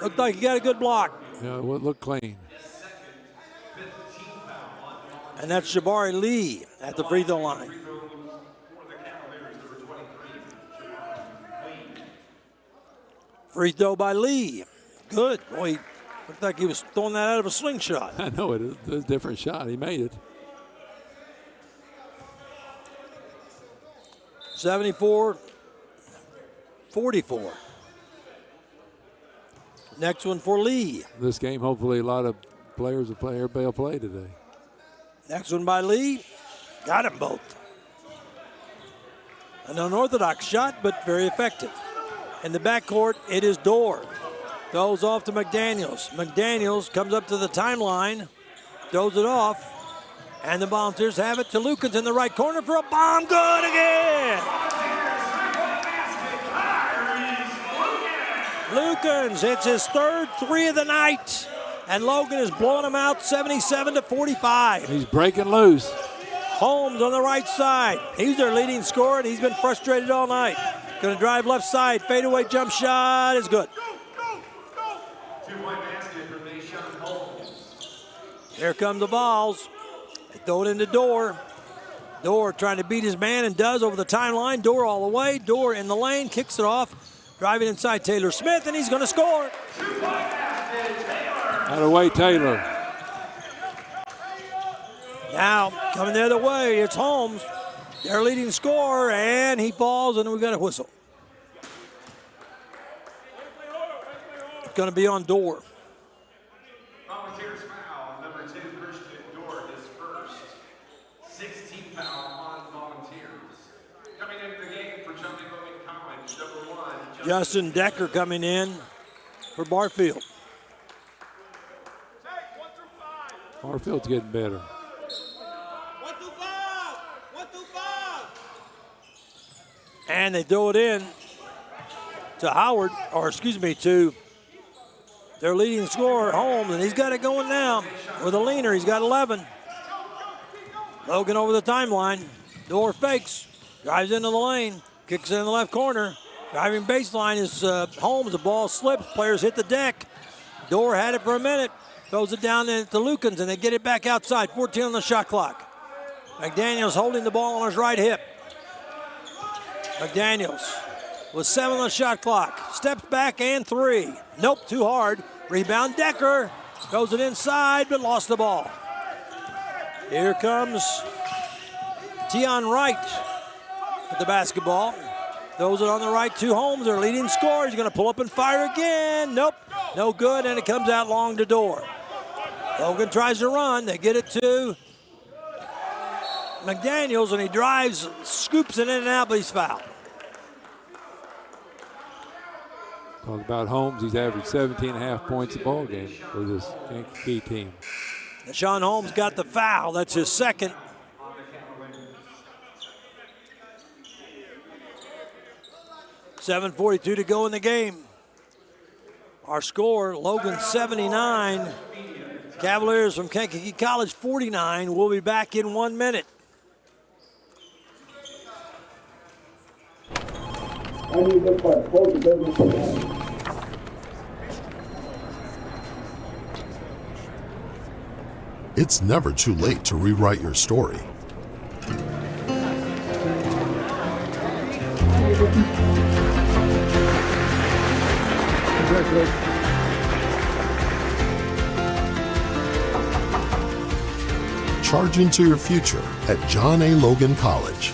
Looked like he got a good block. Yeah, it would look clean. And that's Jabari Lee at the free throw line. Free throw by Lee. Good. Boy, he looked like he was throwing that out of a slingshot. I know it. It was a different shot. He made it. 74-44. Next one for Lee. This game, hopefully, a lot of players will play. Everybody will play today. Next one by Lee. Got them both. An unorthodox shot, but very effective. In the backcourt, it is Dorr. Throws off to McDaniels. McDaniels comes up to the timeline, throws it off, and the Volunteers have it to Lukens in the right corner for a bomb. Good again. Lukens hits his third three of the night, and Logan is blowing him out 77-45. He's breaking loose. Holmes on the right side. He's their leading scorer, and he's been frustrated all night. Going to drive left side. Fadeaway jump shot is good. Here come the balls. They throw it into Dorr. Dorr trying to beat his man and does over the timeline. Dorr all the way. Dorr in the lane, kicks it off. Driving inside Taylor Smith, and he's going to score. Out of way, Taylor. Now, coming the other way, it's Holmes, their leading scorer, and he falls, and we got a whistle. It's going to be on Dorr. Volunteers foul, number 2, Christian Dorr, his first. 16th foul on Volunteers. Coming into the game for Johnny Logan College, number 1. Justin Decker coming in for Barfield. Barfield's getting better. And they throw it in to Howard, or excuse me, to their leading scorer, Holmes, and he's got it going now with a leaner. He's got 11. Logan over the timeline. Dorr fakes, drives into the lane, kicks it in the left corner. Driving baseline is Holmes. The ball slips. Players hit the deck. Dorr had it for a minute. Throws it down to Lukens, and they get it back outside. 14 on the shot clock. McDaniels holding the ball on his right hip. McDaniels with 7 on the shot clock. Steps back and 3. Nope, too hard. Rebound Decker. Throws it inside, but lost the ball. Here comes Tion Wright with the basketball. Throws it on the right to Holmes, their leading scorer. He's going to pull up and fire again. Nope, no good, and it comes out long to Dorr. Logan tries to run. They get it to McDaniels, and he drives, scoops it in and out, but he's fouled. Talk about Holmes. He's averaged 17.5 points a ball game for this Kankakee team. Sean Holmes got the foul. That's his second. .7:42 to go in the game. Our score, Logan 79. Cavaliers from Kankakee College 49. We'll be back in 1 minute. It's never too late to rewrite your story. Charge into your future at John A. Logan College.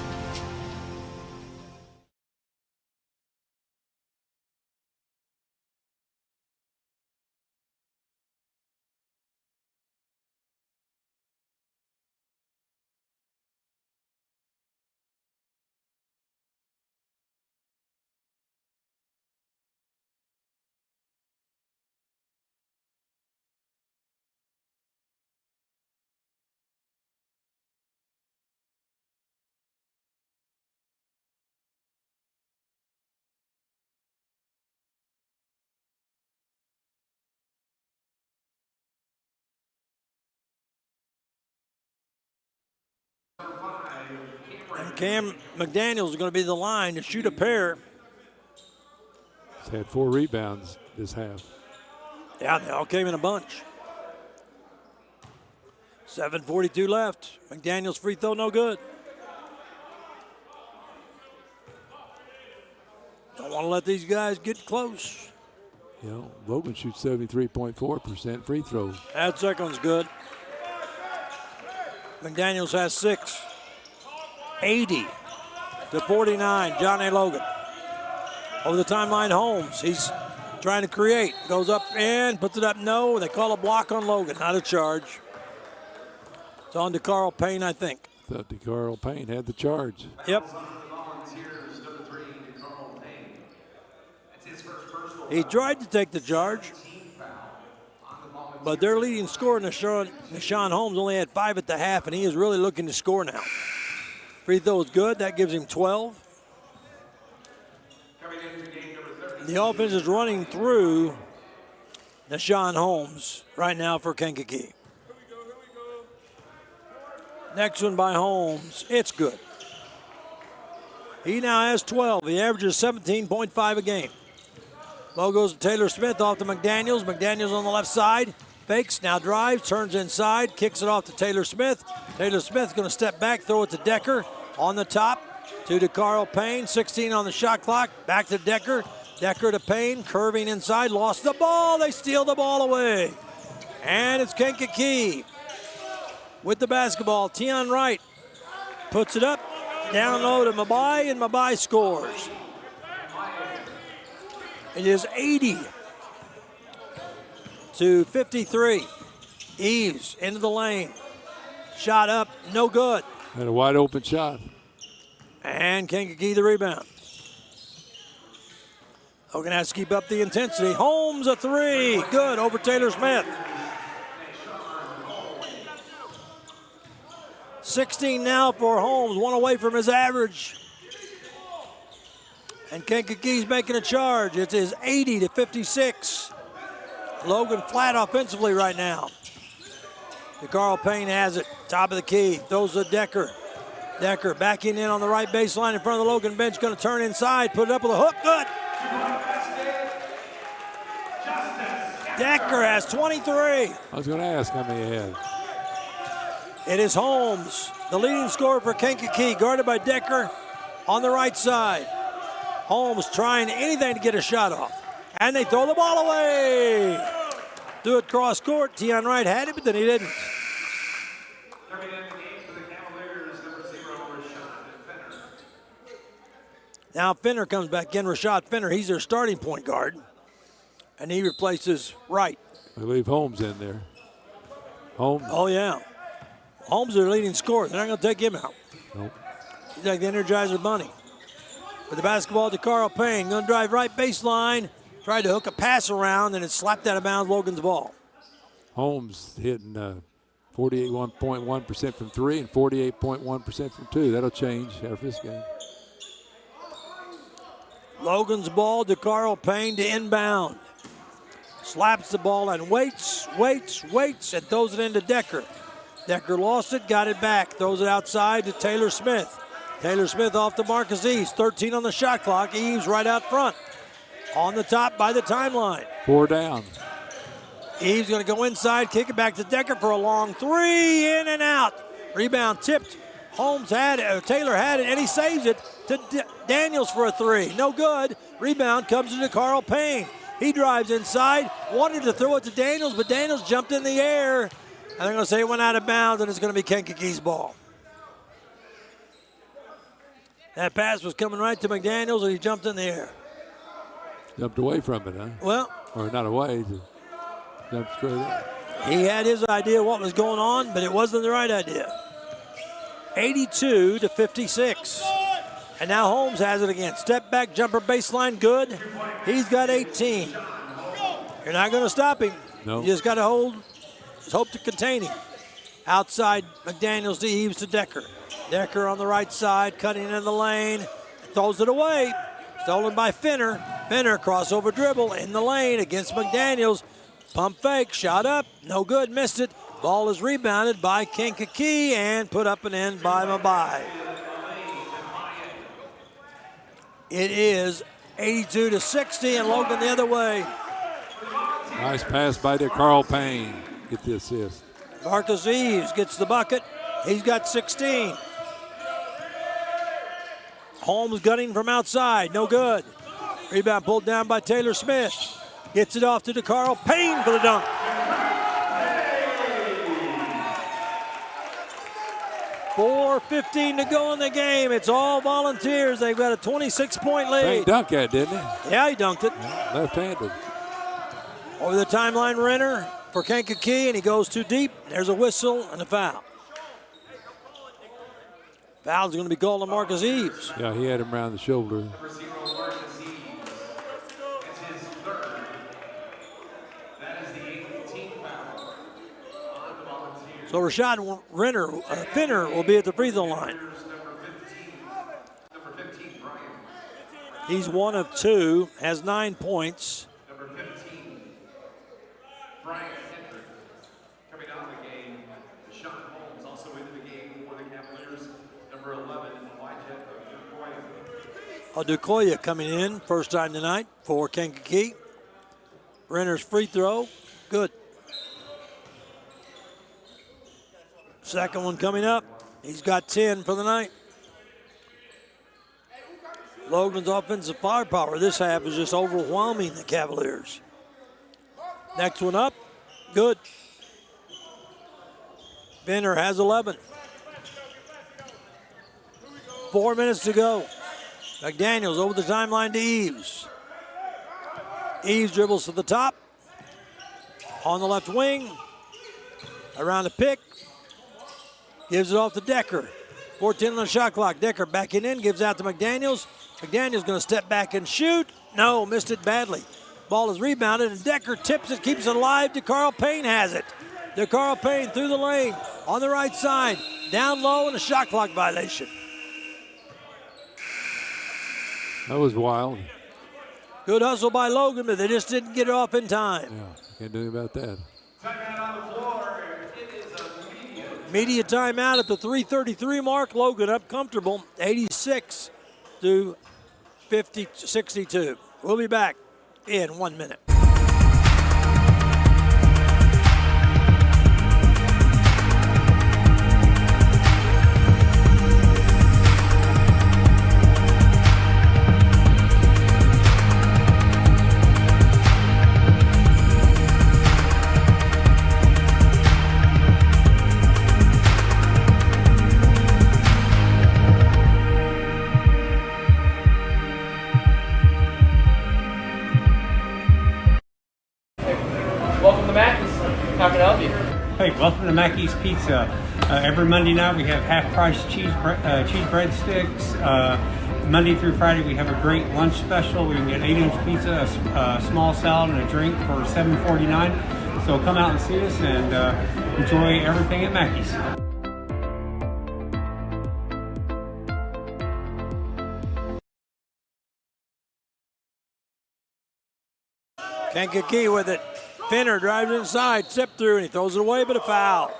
And Cam McDaniels is going to be the line to shoot a pair. He's had 4 rebounds this half. Yeah, they all came in a bunch. 7:42 left. McDaniels free throw, no good. Don't want to let these guys get close. You know, Logan shoots 73.4% free throws. That second one's good. McDaniels has 6. 80-49, John A. Logan. Over the timeline, Holmes. He's trying to create. Goes up and puts it up. No, they call a block on Logan, not a charge. It's on to Carl Payne, I think. Thought Carl Payne had the charge. Yep. He tried to take the charge, but their leading scorer, Nashawn Holmes, only had 5 at the half, and he is really looking to score now. Free throw is good. That gives him 12. The offense is running through Deshaun Holmes right now for Kankakee. Next one by Holmes. It's good. He now has 12. He averages 17.5 a game. Ball goes to Taylor Smith off to McDaniels. McDaniels on the left side. Fakes, now drives, turns inside, kicks it off to Taylor Smith. Taylor Smith's going to step back, throw it to Decker. On the top to DeCarl Payne. 16 on the shot clock. Back to Decker. Decker to Payne, curving inside, lost the ball. They steal the ball away. And it's Kankakee with the basketball. Tion Wright puts it up, down low to Mabai, and Mabai scores. It is 80-53. Eves into the lane. Shot up, no good. And a wide open shot. And Kankakee the rebound. Logan has to keep up the intensity. Holmes a three. Good over Taylor Smith. 16 now for Holmes. One away from his average. And Kankakee's making a charge. It is 80-56. Logan flat offensively right now. DeCarl Payne has it. Top of the key. Throws to Decker. Decker backing in on the right baseline in front of the Logan bench. Going to turn inside. Put it up with a hook. Good. Decker has 23. I was going to ask how many he had. It is Holmes, the leading scorer for Kankakee, guarded by Decker on the right side. Holmes trying anything to get a shot off. And they throw the ball away. Do it cross court. Tion Wright had it, but then he didn't. Coming in the game for the Cavaliers, number 0, Rashad Fenner. Now Fenner comes back in. Rashad Fenner, he's their starting point guard. And he replaces Wright. I believe Holmes in there. Holmes. Oh, yeah. Holmes is their leading scorer. They're not going to take him out. Nope. He's like the Energizer Bunny. With the basketball to Carl Payne. Going to drive right baseline. Tried to hook a pass around, and it slapped out of bounds Logan's ball. Holmes hitting 48.1% from three and 48.1% from two. That'll change after this game. Logan's ball to Carl Payne to inbound. Slaps the ball and waits, and throws it into Decker. Decker lost it, got it back. Throws it outside to Taylor Smith. Taylor Smith off to Marcus Eves. 13 on the shot clock. Eves right out front. On the top by the timeline. 4 down. Eves going to go inside, kick it back to Decker for a long three, in and out. Rebound tipped. Holmes had it, Taylor had it, and he saves it to Daniels for a three. No good. Rebound comes to Carl Payne. He drives inside, wanted to throw it to Daniels, but Daniels jumped in the air. And they're going to say it went out of bounds, and it's going to be Kankakee's ball. That pass was coming right to McDaniels, and he jumped in the air. Jumped away from it, huh? Well. Or not away, just jumped straight up. He had his idea what was going on, but it wasn't the right idea. 82-56. And now Holmes has it again. Step back, jumper baseline, good. He's got 18. You're not going to stop him. No. You just got to hope to contain him. Outside, McDaniels to Eves to Decker. Decker on the right side, cutting in the lane. Throws it away. Stolen by Fenner. Fenner crossover dribble in the lane against McDaniels. Pump fake, shot up, no good, missed it. Ball is rebounded by Kankakee and put up and in by Mabai. It is 82-60 and Logan the other way. Nice pass by DeCarl Payne. Get the assist. Marcus Eves gets the bucket. He's got 16. Holmes gunning from outside, no good. Rebound pulled down by Taylor Smith. Gets it off to DeCarl Payne for the dunk. .4:15 to go in the game. It's all Volunteers. They've got a 26-point lead. Payne dunked that, didn't he? Yeah, he dunked it. Yeah, left-handed. Over the timeline, Renner for Kankakee, and he goes too deep. There's a whistle and a foul. Foul's going to be called on Marcus Eves. Yeah, he had him around the shoulder. Number 0, Marcus Eves. It's his third. That is the 8th team foul on the Volunteers. So Rashad Fenner will be at the free throw line. Number 15, Brian. He's 1 of 2, has 9 points. Number 15, Brian Hendrick. Coming out of the game, Sean Holmes also into the game for the Cavaliers. Number 11, Elijah Odukoya. Odukoya coming in, first time tonight for Kankakee. Renner's free throw, good. Second one coming up. He's got 10 for the night. Logan's offensive firepower this half is just overwhelming the Cavaliers. Next one up, good. Benner has 11. 4 minutes to go. McDaniels over the timeline to Eves. Eves dribbles to the top. On the left wing. Around the pick. Gives it off to Decker. 14 on the shot clock. Decker backing in, gives out to McDaniels. McDaniels going to step back and shoot. No, missed it badly. Ball is rebounded, and Decker tips it, keeps it alive. DeCarl Payne has it. DeCarl Payne through the lane, on the right side. Down low, and a shot clock violation. That was wild. Good hustle by Logan, but they just didn't get it off in time. Yeah, can't do anything about that. Timeout on the floor. It is a Media timeout at the 3:33 mark. Logan up comfortable, 86 to 62. We'll be back in 1 minute. Welcome to Mackey's. How can I help you? Hey, welcome to Mackey's Pizza. Every Monday night we have half-price cheese breadsticks. Monday through Friday we have a great lunch special. We can get 8-inch pizza, a small salad, and a drink for $7.49. So come out and see us and enjoy everything at Mackey's. Kankakee with it. Finner drives inside, step through, and he throws it away, but a foul.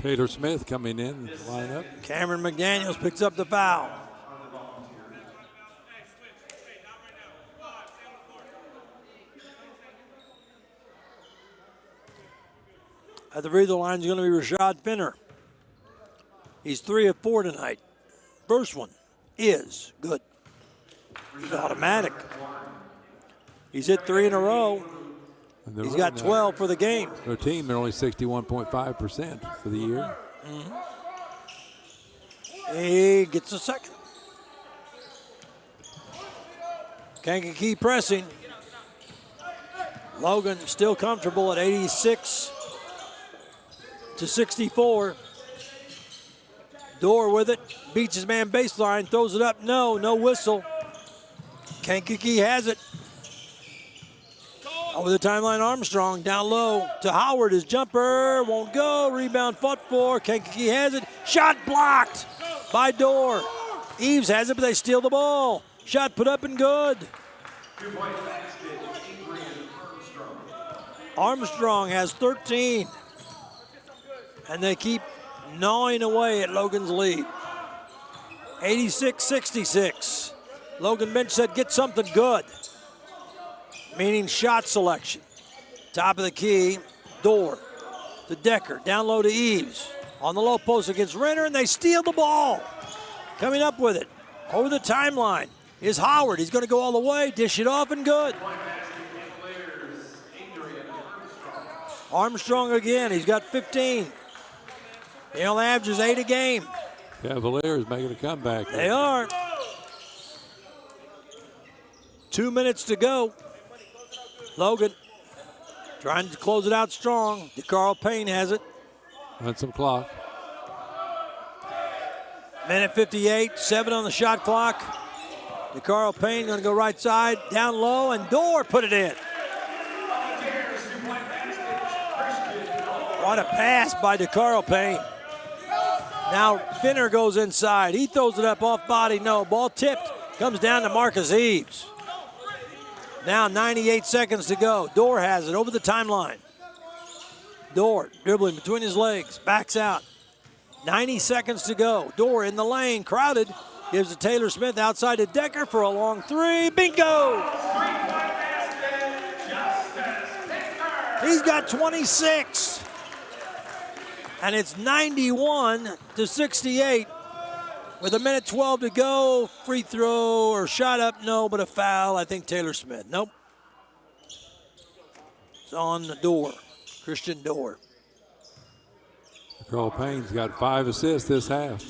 Taylor Smith coming in, lineup. Cameron McDaniels picks up the foul. At the free throw line is going to be Rashad Finner. He's 3 of 4 tonight. First one is good. He's automatic. He's hit 3 in a row. He's got 12 for the game. Their team, they're only 61.5% for the year. He gets a second. Kankakee pressing. Logan still comfortable at 86 to 64. Door with it, beats his man baseline, throws it up, no whistle. Kankakee has it. Over the timeline, Armstrong down low to Howard. His jumper won't go, rebound fought for. Kankakee has it, shot blocked by Door. Eves has it, but they steal the ball. Shot put up and good. 2-point basket, Adrian Armstrong. Armstrong has 13. And they keep gnawing away at Logan's lead. 86-66. Logan bench said, get something good. Meaning shot selection. Top of the key, Door to Decker. Down low to Eves. On the low post against Renner, and they steal the ball. Coming up with it. Over the timeline is Howard. He's going to go all the way, dish it off, and good. Armstrong again. He's got 15. He only averages 8 a game. Cavaliers making a comeback. They are. 2 minutes to go. Logan trying to close it out strong. DeCarl Payne has it. Run some clock. Minute 58, 7 on the shot clock. DeCarl Payne going to go right side, down low, and Door put it in. What a pass by DeCarl Payne. Now Finner goes inside. He throws it up off body. No, ball tipped. Comes down to Marcus Eves. Now 98 seconds to go. Dorr has it over the timeline. Dorr dribbling between his legs. Backs out. 90 seconds to go. Dorr in the lane. Crowded. Gives it to Taylor Smith outside to Decker for a long three. Bingo! He's got 26. And it's 91-68 with 1:12 to go. Free throw or shot up, no, but a foul. I think Taylor Smith. Nope. It's on the Dorr, Christian Dorr. Carl Payne's got 5 assists this half.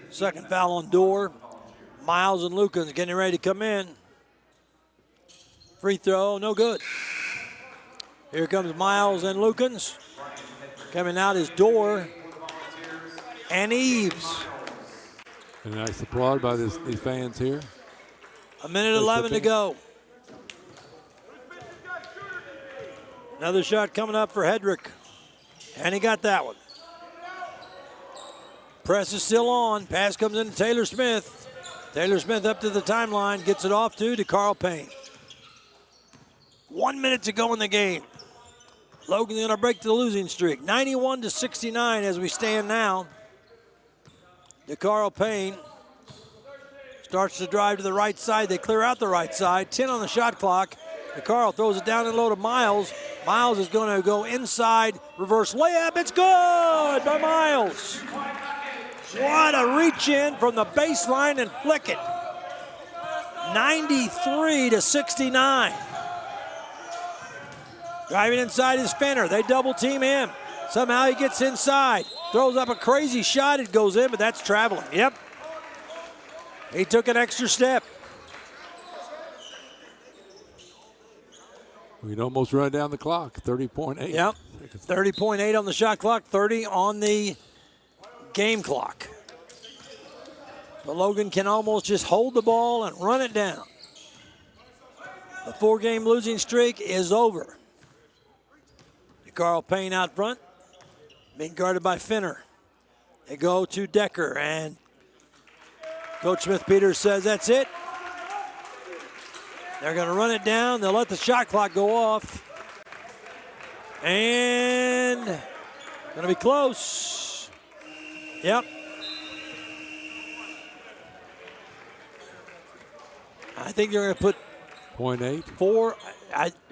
Second foul on Dorr. Miles and Lukens getting ready to come in. Free throw, no good. Here comes Miles and Lukens. Coming out is Dorr and Eves. A nice applaud by these fans here. 1:11 to go. Another shot coming up for Hedrick. And he got that one. Press is still on. Pass comes into Taylor Smith. Taylor Smith up to the timeline. Gets it off to DeCarl Payne. 1 minute to go in the game. Logan's going to break the losing streak. 91-69 as we stand now. DeCarl Payne starts to drive to the right side. They clear out the right side. 10 on the shot clock. DeCarl throws it down and low to Miles. Miles is going to go inside. Reverse layup. It's good by Miles. What a reach in from the baseline and flick it. 93-69. Driving inside is Fenner. They double team him. Somehow he gets inside. Throws up a crazy shot. It goes in, but that's traveling. Yep. He took an extra step. We'd almost run down the clock. 30.8. Yep. 30.8 on the shot clock. 30 on the game clock. But Logan can almost just hold the ball and run it down. The 4-game losing streak is over. Carl Payne out front, being guarded by Finner. They go to Decker, and Coach Smith-Peters says that's it. They're going to run it down. They'll let the shot clock go off. And going to be close. Yep. I think they're going to put 0.8. 4.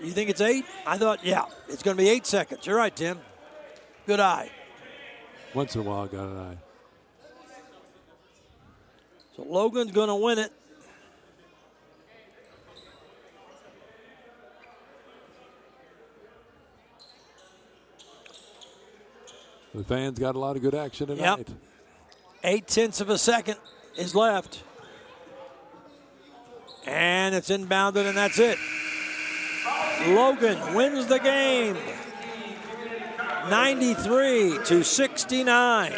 You think it's 8? I thought, yeah, it's going to be 8 seconds. You're right, Tim. Good eye. Once in a while, I got an eye. So Logan's going to win it. The fans got a lot of good action tonight. Yep. 0.8 of a second is left. And it's inbounded, and that's it. Logan wins the game. 93-69.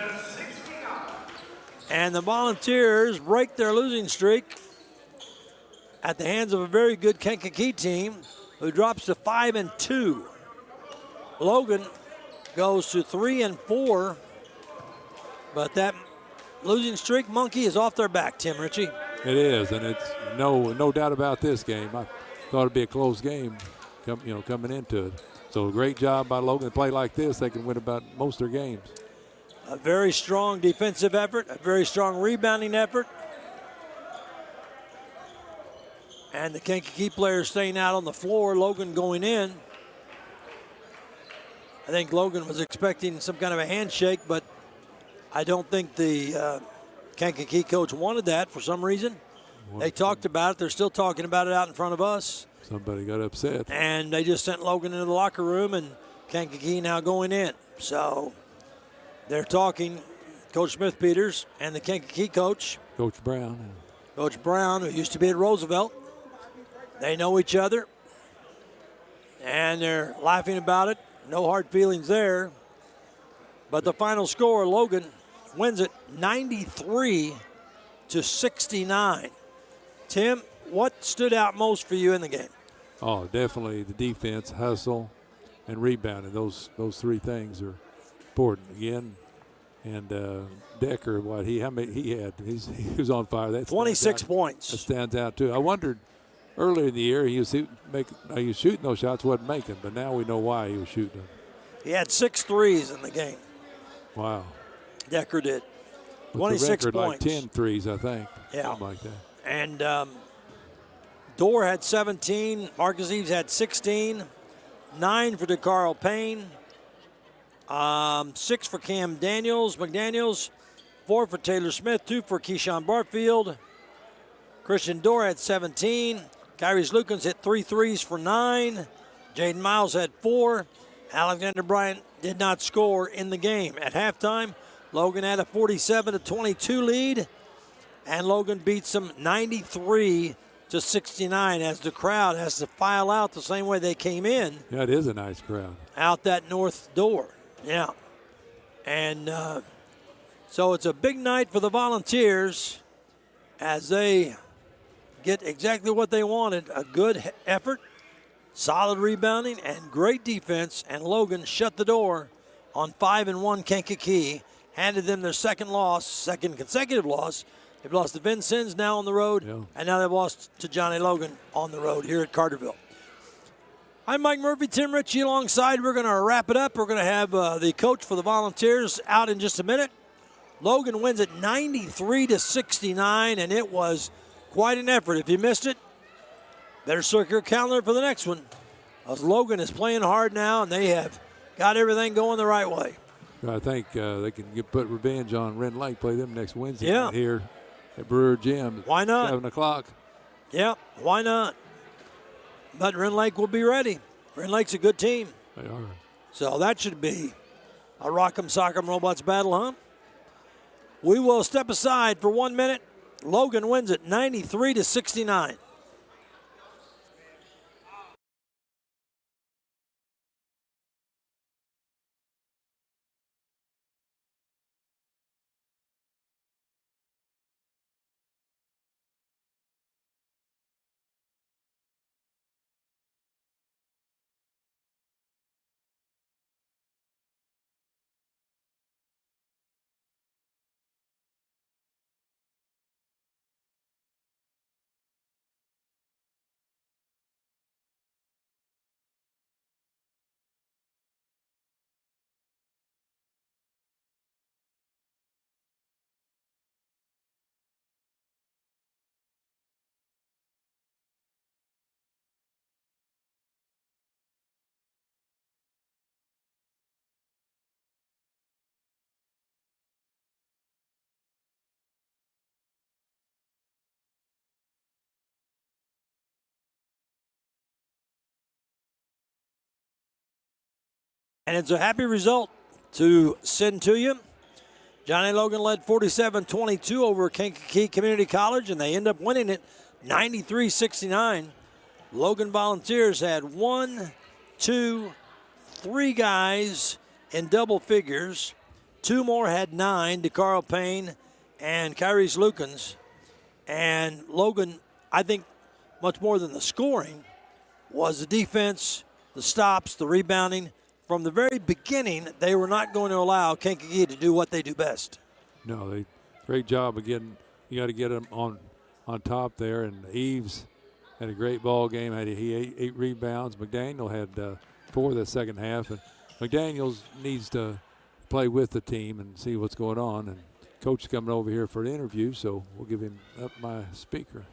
And the Volunteers break their losing streak at the hands of a very good Kankakee team who drops to 5-2. Logan goes to 3-4, but that losing streak monkey is off their back, Tim Ritchie. It is, and it's no doubt about this game. I thought it'd be a close game, coming into it. So a great job by Logan to play like this. They can win about most of their games. A very strong defensive effort, a very strong rebounding effort. And the Kankakee players staying out on the floor, Logan going in. I think Logan was expecting some kind of a handshake, but I don't think the Kankakee coach wanted that for some reason. They talked about it. They're still talking about it out in front of us. Somebody got upset. And they just sent Logan into the locker room, and Kankakee now going in. So they're talking, Coach Smith-Peters and the Kankakee coach. Coach Brown. Coach Brown, who used to be at Roosevelt. They know each other, and they're laughing about it. No hard feelings there. But the final score, Logan wins it 93-69. Tim, what stood out most for you in the game? Oh, definitely the defense, hustle, and rebounding. Those three things are important again. And Decker, how many he had? He was on fire. That 26 points. That stands out too. I wondered earlier in the year he was shooting those shots, wasn't making, but now we know why he was shooting them. He had 6 threes in the game. Wow. Decker did. With 26 the record, points. Like 10 threes, I think. Yeah. Something like that. And Dorr had 17. Marcus Eves had 16. 9 for DeCarl Payne. 6 for Cam McDaniels. 4 for Taylor Smith. 2 for Keyshawn Barfield. Christian Dorr had 17. Kyrie Lukens hit 3 threes for 9. Jaden Miles had 4. Alexander Bryant did not score in the game. At halftime, Logan had a 47-22 lead, and Logan beats them 93-69 as the crowd has to file out the same way they came in. Yeah, it is a nice crowd. Out that north door. Yeah. And so it's a big night for the Volunteers as they get exactly what they wanted, a good effort, solid rebounding, and great defense, and Logan shut the door on 5-1 Kankakee, handed them their second consecutive loss. They've lost to Vincennes now on the road, and now they've lost to Johnny Logan on the road here at Carterville. I'm Mike Murphy, Tim Ritchie alongside. We're going to wrap it up. We're going to have the coach for the Volunteers out in just a minute. Logan wins it 93-69, and it was quite an effort. If you missed it, better circle your calendar for the next one. As Logan is playing hard now, and they have got everything going the right way. I think they can put revenge on Ren Lake, play them next Wednesday Yeah. night here at Brewer Gym. Why not? 7 o'clock. Yeah, why not? But Ren Lake will be ready. Ren Lake's a good team. They are. So that should be a Rock'em Sock'em Robots battle, huh? We will step aside for 1 minute. Logan wins it 93-69. And it's a happy result to send to you. Johnny Logan led 47-22 over Kankakee Community College, and they end up winning it 93-69. Logan Volunteers had 1, 2, 3 guys in double figures. 2 more had 9, DeCarl Payne and Kyrie Lukens. And Logan, I think much more than the scoring, was the defense, the stops, the rebounding. From the very beginning, they were not going to allow Kankakee to do what they do best. No, great job again. You got to get them on top there. And Eves had a great ball game. He had 8 rebounds. McDaniel had 4 the second half. And McDaniels needs to play with the team and see what's going on. And Coach is coming over here for an interview, so we'll give him up my speaker.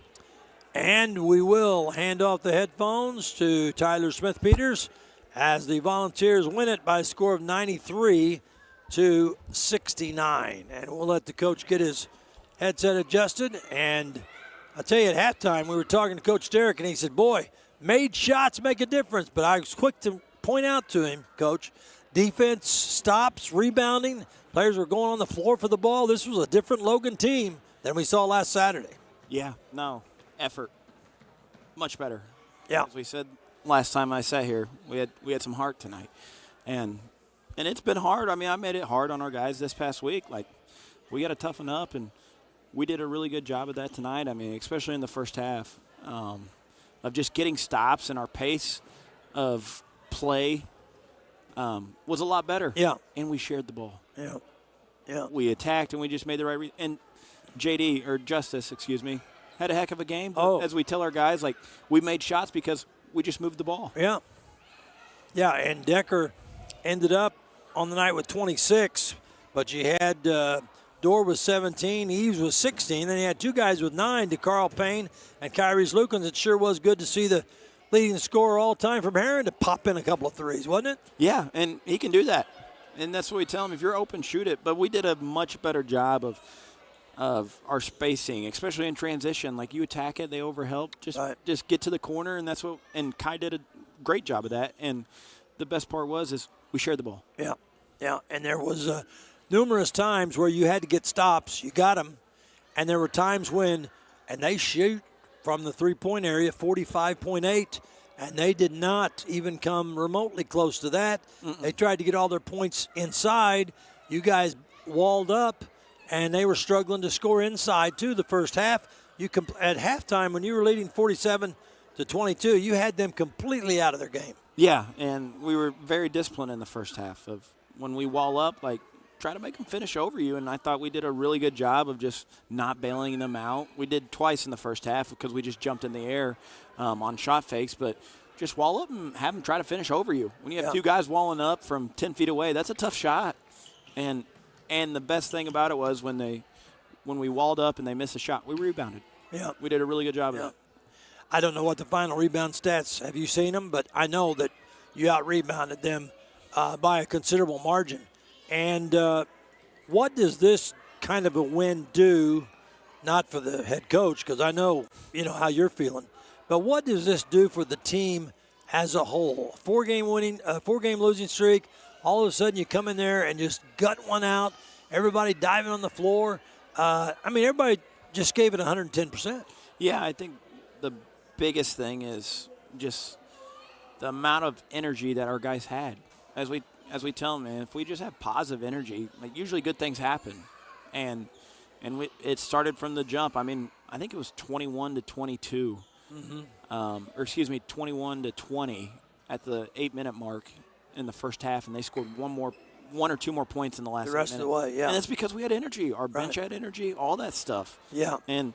And we will hand off the headphones to Tyler Smith-Peters as the Volunteers win it by a score of 93-69. And we'll let the coach get his headset adjusted. And I'll tell you, at halftime, we were talking to Coach Derrick, and he said, boy, made shots make a difference. But I was quick to point out to him, Coach, defense, stops, rebounding, players were going on the floor for the ball. This was a different Logan team than we saw last Saturday. Yeah, no, effort, much better. Yeah. As we said last time I sat here, we had some heart tonight, and it's been hard. I mean, I made it hard on our guys this past week. Like, we got to toughen up, and we did a really good job of that tonight. I mean, especially in the first half. just getting stops, and our pace of play was a lot better. Yeah. And we shared the ball. Yeah. Yeah. We attacked, and we just made the right and Justice, had a heck of a game. As we tell our guys, like, we made shots because we just moved the ball. Yeah. Yeah, and Decker ended up on the night with 26, but you had Dorr with 17, Eves with 16, then you had two guys with 9, DeCarl Payne and Kyrie Lukens. It sure was good to see the leading scorer all time from Heron to pop in a couple of threes, wasn't it? Yeah, and he can do that. And that's what we tell him. If you're open, shoot it. But we did a much better job of our spacing, especially in transition. Like, you attack it, they overhelp. Just get to the corner, and that's what. And Kai did a great job of that. And the best part is we shared the ball. Yeah, yeah. And there was numerous times where you had to get stops. You got them, and there were times when, and they shoot from the three-point area, 45.8. And they did not even come remotely close to that. They tried to get all their points inside. You guys walled up, and they were struggling to score inside, too, the first half. At halftime, when you were leading 47-22, you had them completely out of their game. Yeah, and we were very disciplined in the first half. Of when we wall up, like, try to make them finish over you, and I thought we did a really good job of just not bailing them out. We did twice in the first half because we just jumped in the air on shot fakes, but just wall up and have them try to finish over you. When you have two guys walling up from 10 feet away, that's a tough shot. And the best thing about it was when we walled up and they missed a shot, we rebounded. Yeah. We did a really good job of that. I don't know what the final rebound stats, have you seen them? But I know that you out-rebounded them by a considerable margin. And what does this kind of a win do, not for the head coach, because I know how you're feeling, but what does this do for the team as a whole? Four-game losing streak, all of a sudden you come in there and just gut one out, everybody diving on the floor. Everybody just gave it 110%. Yeah, I think the biggest thing is just the amount of energy that our guys had. As we tell them, man, if we just have positive energy, like, usually good things happen. And it started from the jump. I think it was 21-22. 21-20 at the 8-minute mark in the first half, and they scored one or two more points in the last 8 minutes. The rest of the way, yeah. And it's because we had energy. Our bench had energy, all that stuff. Yeah. And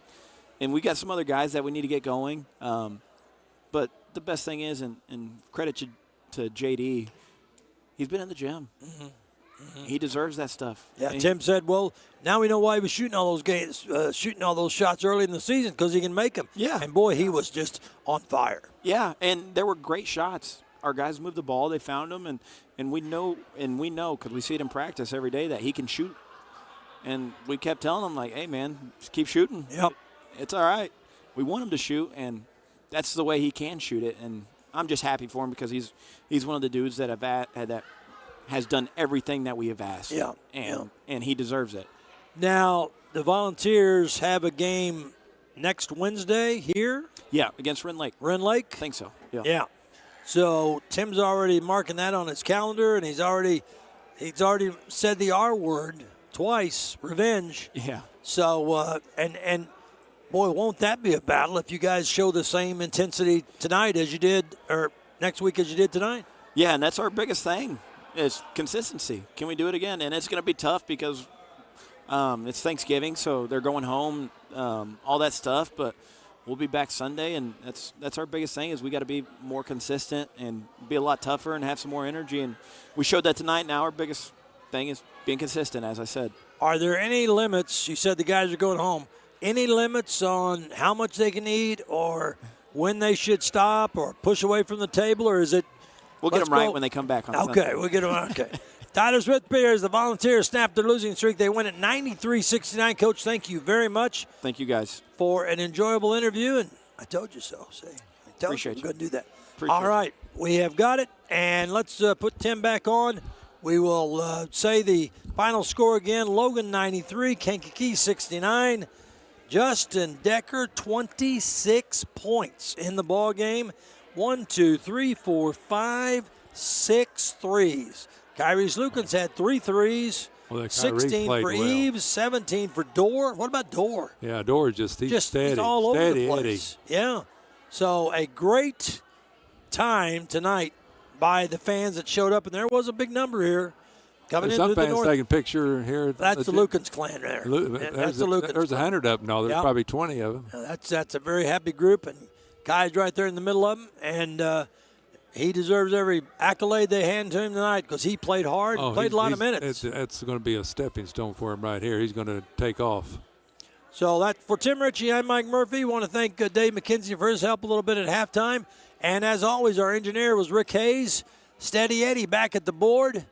we got some other guys that we need to get going. But the best thing is, and credit to JD, he's been in the gym. He deserves that stuff. Yeah, Tim said, well, now we know why he was shooting all those games, shooting all those shots early in the season, because he can make them. Yeah. And, boy, he was just on fire. Yeah, and there were great shots. Our guys moved the ball. They found him, and we know because we see it in practice every day that he can shoot. And we kept telling him, like, hey, man, just keep shooting. Yep. It's all right. We want him to shoot, and that's the way he can shoot it. And I'm just happy for him because he's one of the dudes that has done everything that we have asked. Yeah. And he deserves it. Now, the Volunteers have a game next Wednesday here? Yeah, against Wren Lake. Wren Lake? I think so. Yeah. Yeah. So Tim's already marking that on his calendar, and he's already said the R word twice, revenge. Yeah. So, and boy, won't that be a battle if you guys show the same intensity tonight as you did, or next week as you did tonight. Yeah, and that's our biggest thing is consistency. Can we do it again? And it's going to be tough because it's Thanksgiving, so they're going home, all that stuff, but we'll be back Sunday, and that's our biggest thing is we got to be more consistent and be a lot tougher and have some more energy. And we showed that tonight. Now our biggest thing is being consistent, as I said. Are there any limits? You said the guys are going home. Any limits on how much they can eat or when they should stop or push away from the table, or is it? We'll get them right when they come back on Okay, Sunday. we'll get them right. Okay. Tyler Smith Beers, the Volunteers snapped their losing streak. They win at 93-69. Coach, thank you very much. Thank you, guys. For an enjoyable interview, and I told you so. See, I told Appreciate you I'm going to do that. Appreciate All right, we have got it, and let's put Tim back on. We will say the final score again. Logan 93, Kankakee 69. Justin Decker 26 points in the ball game. 1, 2, 3, 4, 5, 6 threes. Kyrie Lukens had 3 threes. Well, 16 for Eves, 17 for Dorr. What about Dorr? Yeah, Dorr he's steady, all over the steady place. Eddie. So a great time tonight by the fans that showed up, and there was a big number here coming into Some the fans north. taking a picture here. That's the Lukens clan there. That's the Lukens. There's 100 up. No, there's Yep. probably 20 of them. That's a very happy group, and Kai's right there in the middle of them, and he deserves every accolade they hand to him tonight because he played hard, played a lot of minutes. It's going to be a stepping stone for him right here. He's going to take off. So that for Tim Ritchie, I'm Mike Murphy. Want to thank Dave McKenzie for his help a little bit at halftime. And as always, our engineer was Rick Hayes. Steady Eddie back at the board.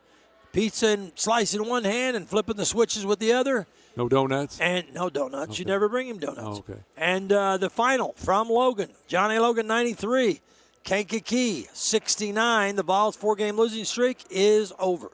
Pizza and slice in one hand and flipping the switches with the other. No donuts? And no donuts. Okay. You never bring him donuts. Oh, okay. And the final from Logan. Johnny Logan, 93. Kankakee, 69. The Vols' 4-game losing streak is over.